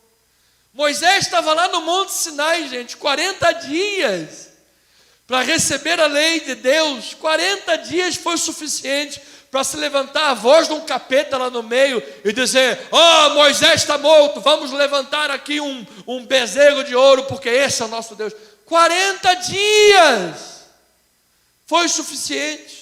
Moisés estava lá no Monte Sinai, gente, 40 dias, para receber a lei de Deus. 40 dias foi suficiente para se levantar a voz de um capeta lá no meio e dizer: Moisés está morto, vamos levantar aqui um bezerro de ouro, porque esse é o nosso Deus. 40 dias foi suficiente.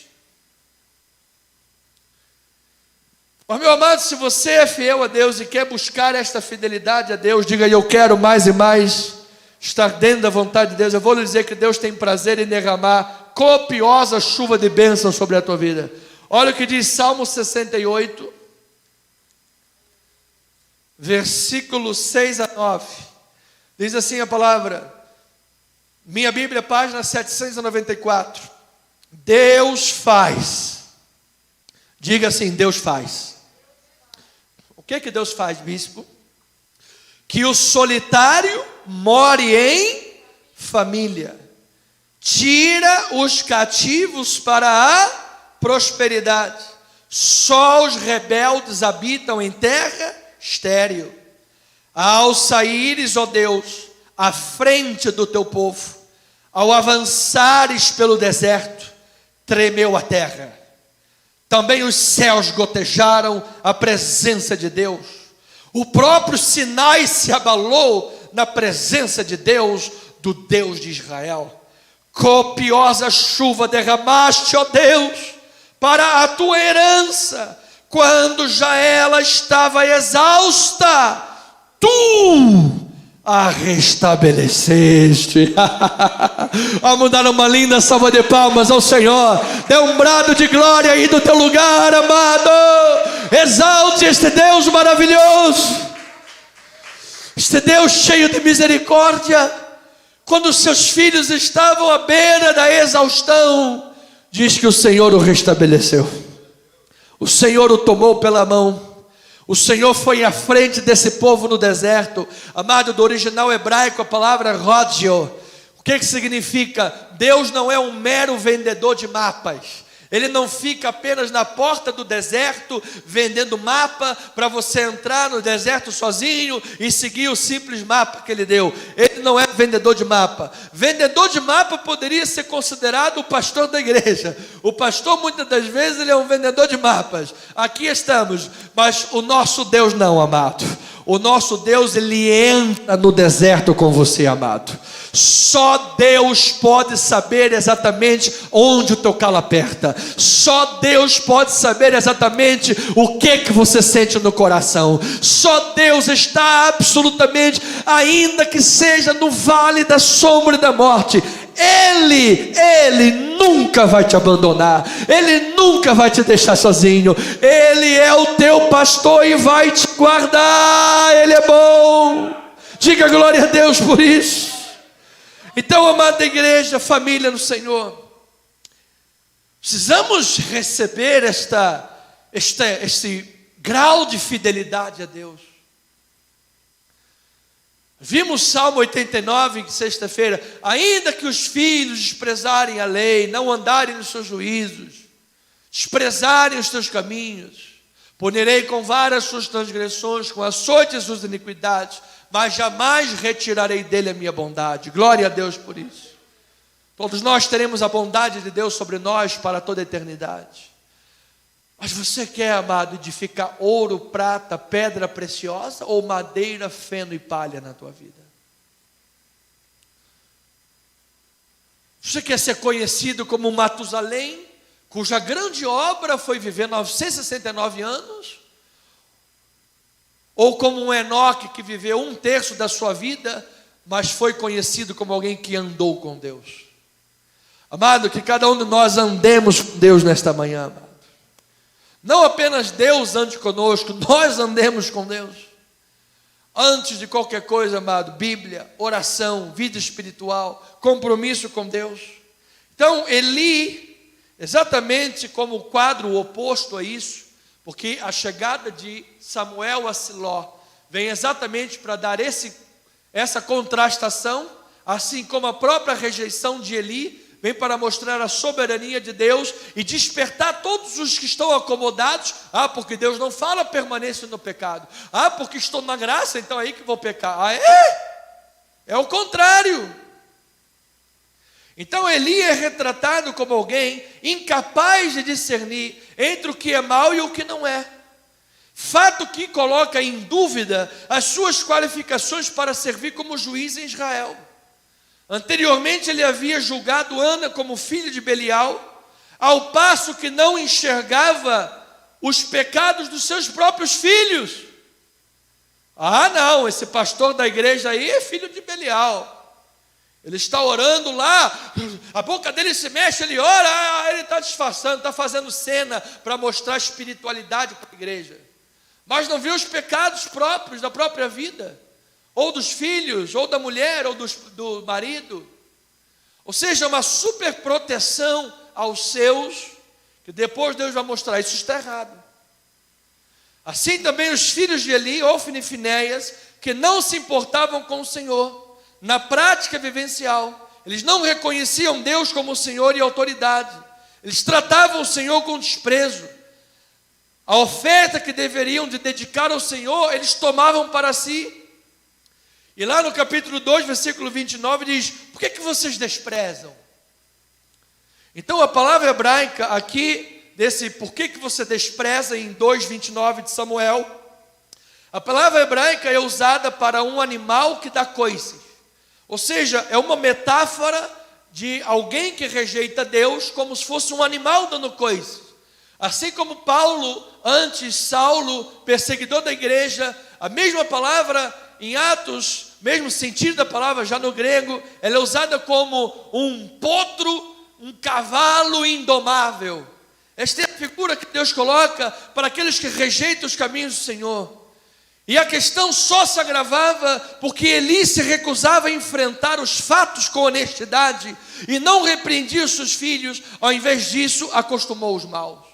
Mas, meu amado, se você é fiel a Deus e quer buscar esta fidelidade a Deus, diga: eu quero mais e mais estar dentro da vontade de Deus. Eu vou lhe dizer que Deus tem prazer em derramar copiosa chuva de bênção sobre a tua vida. Olha o que diz Salmo 68, versículos 6 a 9. Diz assim a palavra, minha Bíblia, página 794. Deus faz. Diga assim: Deus faz. O que Deus faz, bispo? Que o solitário more em família. Tira os cativos para a prosperidade. Só os rebeldes habitam em terra estéril. Ao saíres, ó Deus, à frente do teu povo, ao avançares pelo deserto, tremeu a terra. Também os céus gotejaram a presença de Deus. O próprio Sinai se abalou na presença de Deus, do Deus de Israel. Copiosa chuva derramaste, ó Deus, para a tua herança, quando já ela estava exausta, tu a restabeleceste. Vamos dar uma linda salva de palmas ao Senhor. Dê um brado de glória aí do teu lugar, amado. Exalte este Deus maravilhoso, este Deus cheio de misericórdia. Quando seus filhos estavam à beira da exaustão, diz que o Senhor o restabeleceu. O Senhor o tomou pela mão. O Senhor foi à frente desse povo no deserto. Amado, do original hebraico, a palavra rodio. O que significa? Deus não é um mero vendedor de mapas. Ele não fica apenas na porta do deserto vendendo mapa para você entrar no deserto sozinho e seguir o simples mapa que ele deu. Ele não é vendedor de mapa. Vendedor de mapa poderia ser considerado o pastor da igreja. O pastor, muitas das vezes, ele é um vendedor de mapas. Aqui estamos, mas o nosso Deus não, amado. O nosso Deus, ele entra no deserto com você, amado. Só Deus pode saber exatamente onde o teu calo aperta. Só Deus pode saber exatamente o que você sente no coração. Só Deus está absolutamente, ainda que seja no vale da sombra e da morte, Ele nunca vai te abandonar. Ele nunca vai te deixar sozinho. Ele é o teu pastor e vai te guardar. Ele é bom. Diga glória a Deus por isso. Então, amada igreja, família no Senhor, precisamos receber este grau de fidelidade a Deus. Vimos Salmo 89, sexta-feira. Ainda que os filhos desprezarem a lei, não andarem nos seus juízos, desprezarem os teus caminhos, Punirei com varas suas transgressões, com açoites suas iniquidades, mas jamais retirarei dele a minha bondade. Glória a Deus por isso. Todos nós teremos a bondade de Deus sobre nós para toda a eternidade. Mas você quer, amado, edificar ouro, prata, pedra preciosa ou madeira, feno e palha na tua vida? Você quer ser conhecido como Matusalém, cuja grande obra foi viver 969 anos? Ou como um Enoque que viveu 1/3 da sua vida, mas foi conhecido como alguém que andou com Deus? Amado, que cada um de nós andemos com Deus nesta manhã, amado. Não apenas Deus ande conosco, nós andemos com Deus. Antes de qualquer coisa, amado, Bíblia, oração, vida espiritual, compromisso com Deus. Então, Eli, exatamente como o quadro oposto a isso, porque a chegada de Samuel a Siló vem exatamente para dar essa contrastação, assim como a própria rejeição de Eli vem para mostrar a soberania de Deus e despertar todos os que estão acomodados. Porque Deus não fala permaneça no pecado. Porque estou na graça, então é aí que vou pecar. É o contrário. Então Eli é retratado como alguém incapaz de discernir entre o que é mal e o que não é. Fato que coloca em dúvida as suas qualificações para servir como juiz em Israel. Anteriormente ele havia julgado Ana como filho de Belial, ao passo que não enxergava os pecados dos seus próprios filhos. Não, esse pastor da igreja aí é filho de Belial. Ele está orando lá, a boca dele se mexe, ele ora, ele está disfarçando, está fazendo cena para mostrar espiritualidade para a igreja. Mas não viu os pecados próprios da própria vida, ou dos filhos, ou da mulher, ou do marido. Ou seja, uma super proteção aos seus, que depois Deus vai mostrar, isso está errado. Assim também os filhos de Eli, Ofni e Finéias, que não se importavam com o Senhor, na prática vivencial, eles não reconheciam Deus como Senhor e autoridade, eles tratavam o Senhor com desprezo. A oferta que deveriam de dedicar ao Senhor, eles tomavam para si. E lá no capítulo 2, versículo 29, diz: por que vocês desprezam? Então a palavra hebraica aqui, desse por que você despreza, em 2:29 de Samuel, a palavra hebraica é usada para um animal que dá coices. Ou seja, é uma metáfora de alguém que rejeita Deus, como se fosse um animal dando coices. Assim como Paulo, antes Saulo, perseguidor da igreja, a mesma palavra em Atos, mesmo sentido da palavra já no grego, ela é usada como um potro, um cavalo indomável. Esta é a figura que Deus coloca para aqueles que rejeitam os caminhos do Senhor. E a questão só se agravava porque Eli se recusava a enfrentar os fatos com honestidade e não repreendia os seus filhos, ao invés disso acostumou os maus.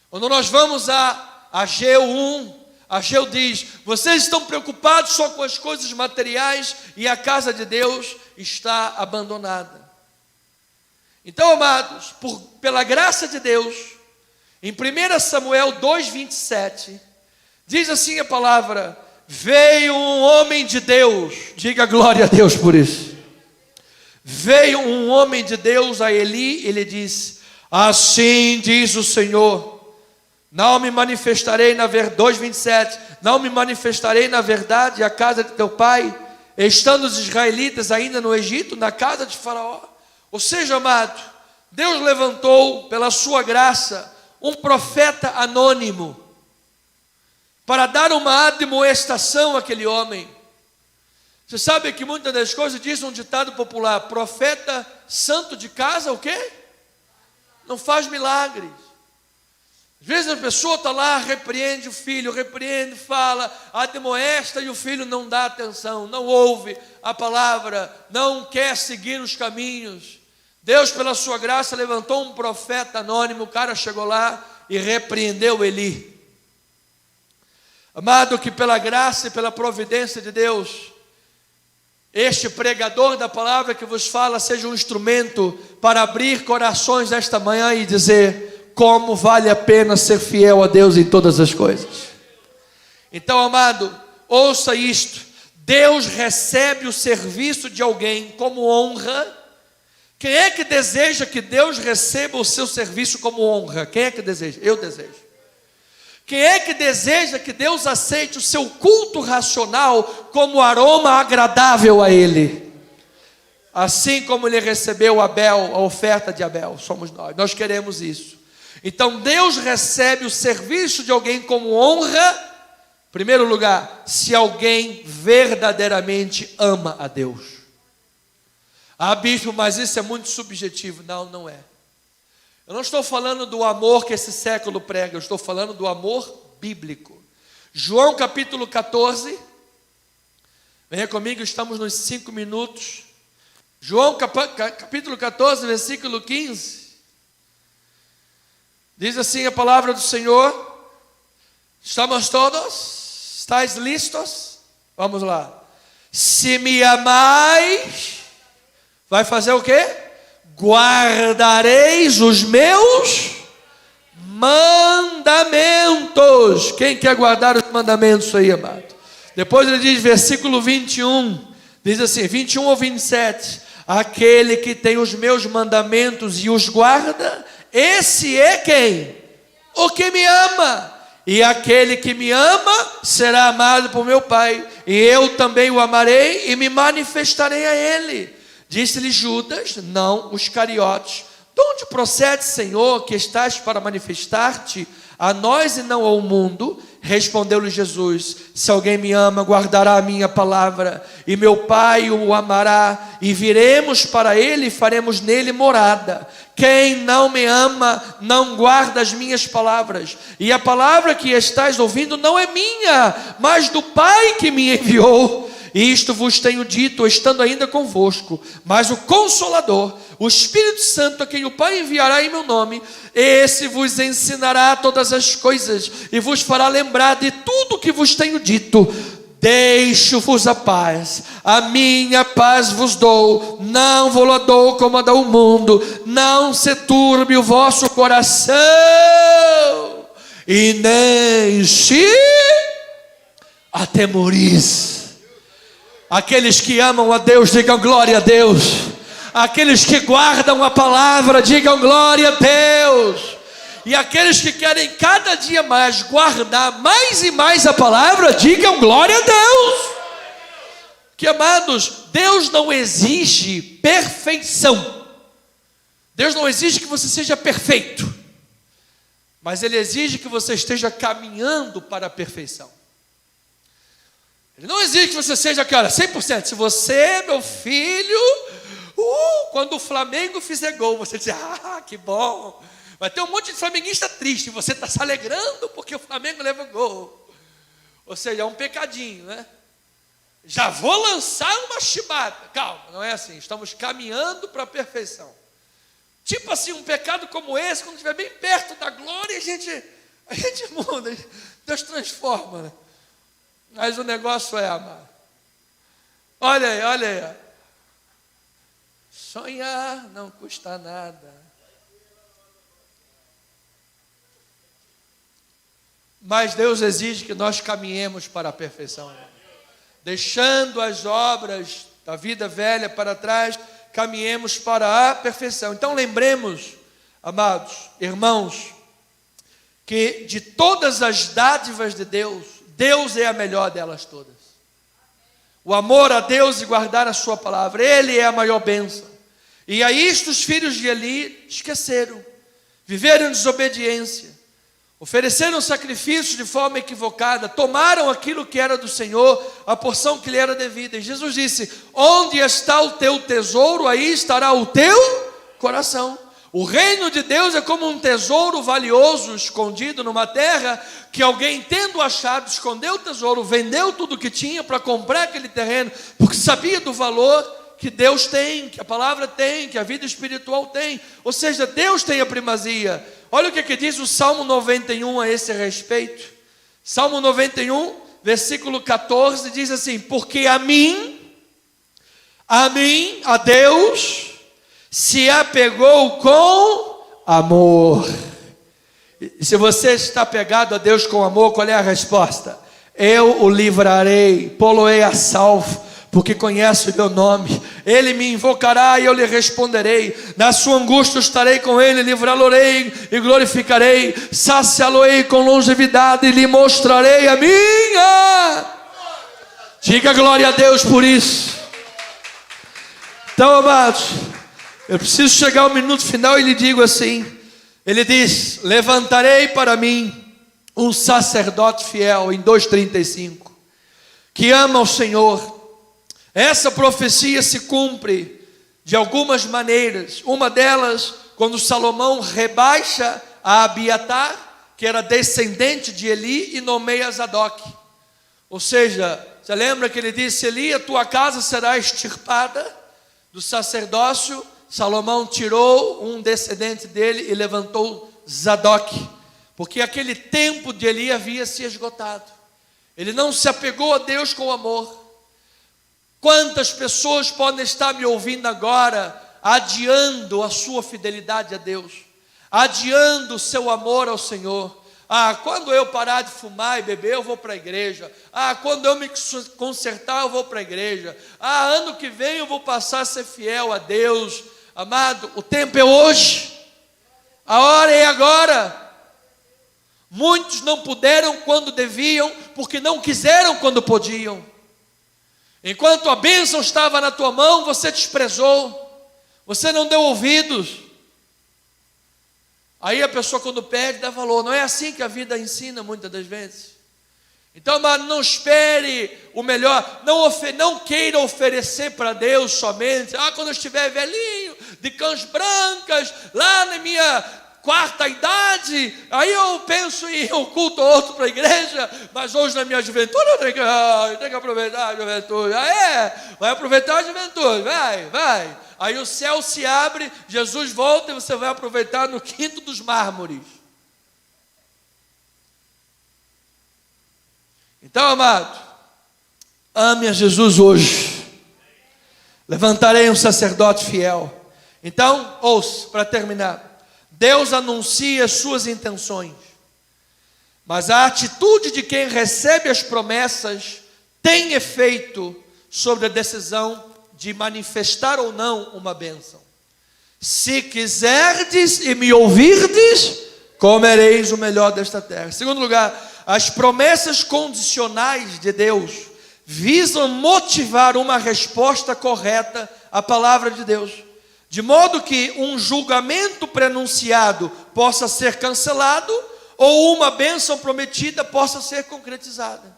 Quando nós vamos a Ageu 1, Ageu diz: vocês estão preocupados só com as coisas materiais e a casa de Deus está abandonada. Então, amados, pela graça de Deus, em 1 Samuel 2:27, diz assim a palavra: veio um homem de Deus, diga glória a Deus por isso. Veio um homem de Deus a Eli, ele disse: assim diz o Senhor, não me manifestarei na verdade, 2:27, não me manifestarei na verdade à casa de teu pai, estando os israelitas ainda no Egito, na casa de Faraó. Ou seja, amado, Deus levantou pela sua graça um profeta anônimo, para dar uma admoestação àquele homem. Você sabe que muitas das coisas, diz um ditado popular: profeta santo de casa, o quê? Não faz milagres. Às vezes a pessoa está lá, repreende o filho, repreende, fala, admoesta, e o filho não dá atenção, não ouve a palavra, não quer seguir os caminhos. Deus, pela sua graça, levantou um profeta anônimo, o cara chegou lá e repreendeu Eli. Amado, que pela graça e pela providência de Deus, este pregador da palavra que vos fala seja um instrumento para abrir corações esta manhã e dizer: como vale a pena ser fiel a Deus em todas as coisas. Então, amado, ouça isto: Deus recebe o serviço de alguém como honra. Quem é que deseja que Deus receba o seu serviço como honra? Quem é que deseja? Eu desejo. Quem é que deseja que Deus aceite o seu culto racional como aroma agradável a Ele? Assim como Ele recebeu Abel, a oferta de Abel, somos nós queremos isso. Então Deus recebe o serviço de alguém como honra, em primeiro lugar, se alguém verdadeiramente ama a Deus. Ah, bispo, mas isso é muito subjetivo. Não, não é. Eu não estou falando do amor que esse século prega, eu estou falando do amor bíblico. João capítulo 14, venha comigo, estamos nos 5 minutos. João capítulo 14, versículo 15, diz assim a palavra do Senhor. Estamos todos? Estais listos? Vamos lá. Se me amais, vai fazer o quê? Guardareis os meus mandamentos. Quem quer guardar os mandamentos aí, amado? Depois ele diz, versículo 21, diz assim, 21 ou 27, aquele que tem os meus mandamentos e os guarda, esse é quem? O que me ama. E aquele que me ama será amado por meu Pai, e eu também o amarei e me manifestarei a ele. Disse-lhe Judas, não os Iscariotes, de onde procede, Senhor, que estás para manifestar-te a nós e não ao mundo? Respondeu-lhe Jesus, se alguém me ama, guardará a minha palavra, e meu Pai o amará, e viremos para ele e faremos nele morada. Quem não me ama, não guarda as minhas palavras, e a palavra que estás ouvindo não é minha, mas do Pai que me enviou. Isto vos tenho dito, estando ainda convosco, mas o Consolador, o Espírito Santo, a quem o Pai enviará em meu nome, esse vos ensinará todas as coisas, e vos fará lembrar de tudo que vos tenho dito. Deixo-vos a paz, a minha paz vos dou, não vou-la dou como a dá o mundo, não se turbe o vosso coração, e nem se atemorize. Aqueles que amam a Deus, digam glória a Deus. Aqueles que guardam a palavra, digam glória a Deus. E aqueles que querem cada dia mais guardar mais e mais a palavra, digam glória a Deus. Que, amados, Deus não exige perfeição. Deus não exige que você seja perfeito, mas Ele exige que você esteja caminhando para a perfeição. Ele não exige que você seja, cara, 100%. Se você, meu filho, quando o Flamengo fizer gol, você diz, que bom. Vai ter um monte de flamenguista triste, você está se alegrando porque o Flamengo leva gol. Ou seja, é um pecadinho, né? Já vou lançar uma chibata. Calma, não é assim. Estamos caminhando para a perfeição. Tipo assim, um pecado como esse, quando estiver bem perto da glória, a gente muda, Deus transforma, né? Mas o negócio é amar. Olha aí. Sonhar não custa nada. Mas Deus exige que nós caminhemos para a perfeição. Deixando as obras da vida velha para trás, caminhemos para a perfeição. Então lembremos, amados irmãos, que de todas as dádivas de Deus, Deus é a melhor delas todas. O amor a Deus e guardar a sua palavra, Ele é a maior bênção. E a isto os filhos de Eli esqueceram, viveram em desobediência, ofereceram sacrifícios de forma equivocada, tomaram aquilo que era do Senhor, a porção que lhe era devida. E Jesus disse, onde está o teu tesouro, aí estará o teu coração. O reino de Deus é como um tesouro valioso escondido numa terra, que alguém, tendo achado, escondeu o tesouro, vendeu tudo que tinha para comprar aquele terreno, porque sabia do valor que Deus tem, que a palavra tem, que a vida espiritual tem. Ou seja, Deus tem a primazia. Olha o que diz o Salmo 91 a esse respeito. Salmo 91, versículo 14, diz assim, porque a Deus, se apegou com amor. E se você está pegado a Deus com amor, qual é a resposta? Eu o livrarei, pô-lo-ei a salvo, porque conhece o meu nome. Ele me invocará e eu lhe responderei. Na sua angústia estarei com ele, livrá-lo-ei e glorificarei, saciá-lo-ei com longevidade e lhe mostrarei a minha. Diga glória a Deus por isso. Então, amados, eu preciso chegar ao minuto final e lhe digo assim. Ele diz: levantarei para mim um sacerdote fiel, em 2:35, que ama o Senhor. Essa profecia se cumpre de algumas maneiras. Uma delas, quando Salomão rebaixa a Abiatar, que era descendente de Eli, e nomeia Zadok. Ou seja, você lembra que ele disse: Eli, a tua casa será extirpada do sacerdócio. Salomão tirou um descendente dele e levantou Zadok, porque aquele tempo de Eli havia se esgotado. Ele não se apegou a Deus com amor. Quantas pessoas podem estar me ouvindo agora, adiando a sua fidelidade a Deus, adiando o seu amor ao Senhor? Quando eu parar de fumar e beber, eu vou para a igreja. Quando eu me consertar, eu vou para a igreja. Ano que vem eu vou passar a ser fiel a Deus. Amado, o tempo é hoje, a hora é agora. Muitos não puderam quando deviam, porque não quiseram quando podiam. Enquanto a bênção estava na tua mão, você desprezou, você não deu ouvidos. Aí a pessoa, quando pede, dá valor. Não é assim que a vida ensina muitas das vezes. Então, amado, não espere o melhor, não queira oferecer para Deus somente. Quando eu estiver velhinho, de cães brancas, lá na minha quarta idade, aí eu penso em ir um culto ou outro para a igreja, mas hoje na minha juventude eu tenho que aproveitar a juventude. Vai aproveitar a juventude, vai. Aí o céu se abre, Jesus volta e você vai aproveitar no quinto dos mármores. Então, amado, ame a Jesus hoje. Levantarei um sacerdote fiel. Então, ouça, para terminar. Deus anuncia as suas intenções, mas a atitude de quem recebe as promessas tem efeito sobre a decisão de manifestar ou não uma bênção. Se quiserdes e me ouvirdes, comereis o melhor desta terra. Em segundo lugar, as promessas condicionais de Deus visam motivar uma resposta correta à palavra de Deus, de modo que um julgamento prenunciado possa ser cancelado ou uma bênção prometida possa ser concretizada.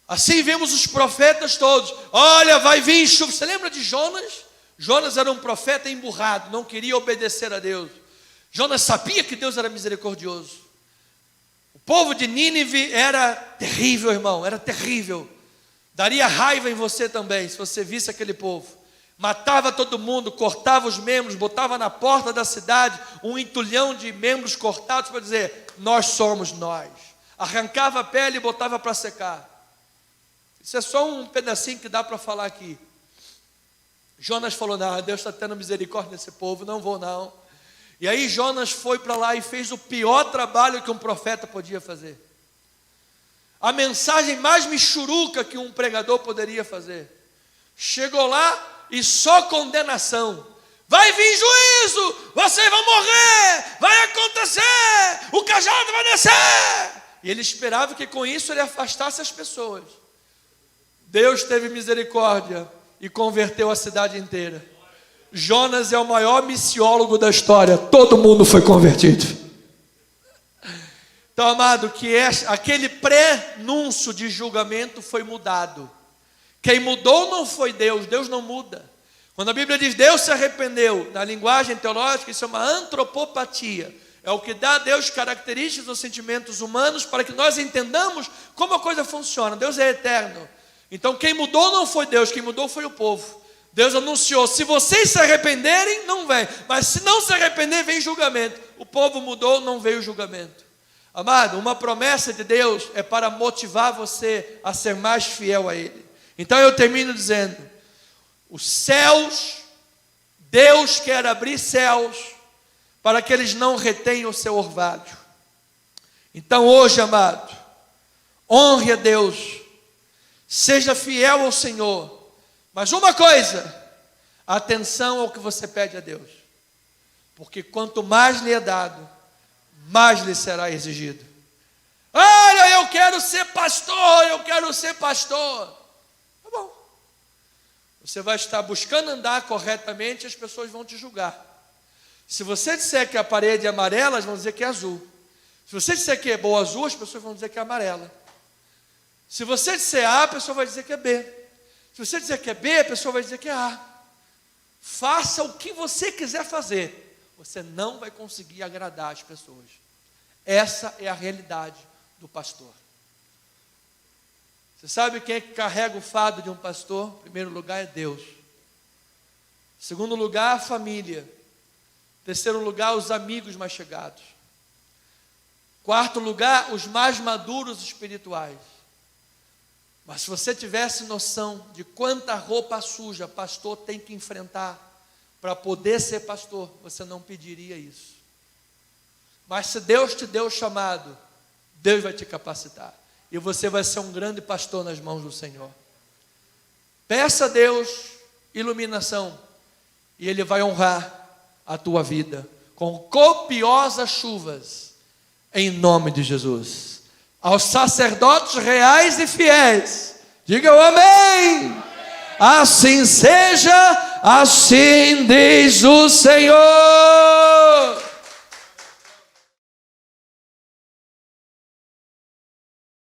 Assim vemos os profetas todos. Olha, vai vir chuva. Você lembra de Jonas? Jonas era um profeta emburrado, não queria obedecer a Deus. Jonas sabia que Deus era misericordioso. O povo de Nínive era terrível, irmão, era terrível. Daria raiva em você também, se você visse aquele povo. Matava todo mundo, cortava os membros, botava na porta da cidade um entulhão de membros cortados para dizer: nós somos nós. Arrancava a pele e botava para secar. Isso é só um pedacinho que dá para falar aqui. Jonas falou: não, Deus está tendo misericórdia desse povo, não vou não. E aí Jonas foi para lá e fez o pior trabalho que um profeta podia fazer. A mensagem mais michuruca que um pregador poderia fazer. Chegou lá e só condenação. Vai vir juízo, vocês vão morrer, vai acontecer, o cajado vai descer. E ele esperava que com isso ele afastasse as pessoas. Deus teve misericórdia e converteu a cidade inteira. Jonas é o maior missiólogo da história, todo mundo foi convertido. Então, amado, aquele prenúncio de julgamento foi mudado. Quem mudou não foi Deus, Deus não muda. Quando a Bíblia diz Deus se arrependeu, na linguagem teológica isso é uma antropopatia. É o que dá a Deus características dos sentimentos humanos para que nós entendamos como a coisa funciona. Deus é eterno. Então quem mudou não foi Deus, quem mudou foi o povo. Deus anunciou: se vocês se arrependerem, não vem. Mas se não se arrepender, vem julgamento. O povo mudou, não veio julgamento. Amado, uma promessa de Deus é para motivar você a ser mais fiel a Ele. Então eu termino dizendo: os céus, Deus quer abrir céus para que eles não retenham o seu orvalho. Então hoje, amado, honre a Deus, seja fiel ao Senhor, mas uma coisa, atenção ao que você pede a Deus, porque quanto mais lhe é dado, mais lhe será exigido. Olha, eu quero ser pastor, eu quero ser pastor. Tá bom. Você vai estar buscando andar corretamente, as pessoas vão te julgar. Se você disser que a parede é amarela, elas vão dizer que é azul. Se você disser que é boa azul, as pessoas vão dizer que é amarela. Se você disser A, a pessoa vai dizer que é B. Se você dizer que é B, a pessoa vai dizer que é A. Faça o que você quiser fazer, você não vai conseguir agradar as pessoas. Essa é a realidade do pastor. Você sabe quem é que carrega o fardo de um pastor? Em primeiro lugar é Deus. Em segundo lugar, a família. Em terceiro lugar, os amigos mais chegados. Em quarto lugar, os mais maduros espirituais. Mas se você tivesse noção de quanta roupa suja pastor tem que enfrentar para poder ser pastor, você não pediria isso. Mas se Deus te deu o chamado, Deus vai te capacitar. E você vai ser um grande pastor nas mãos do Senhor. Peça a Deus iluminação, e Ele vai honrar a tua vida com copiosas chuvas, em nome de Jesus. Aos sacerdotes reais e fiéis, digam amém. Assim seja, assim diz o Senhor.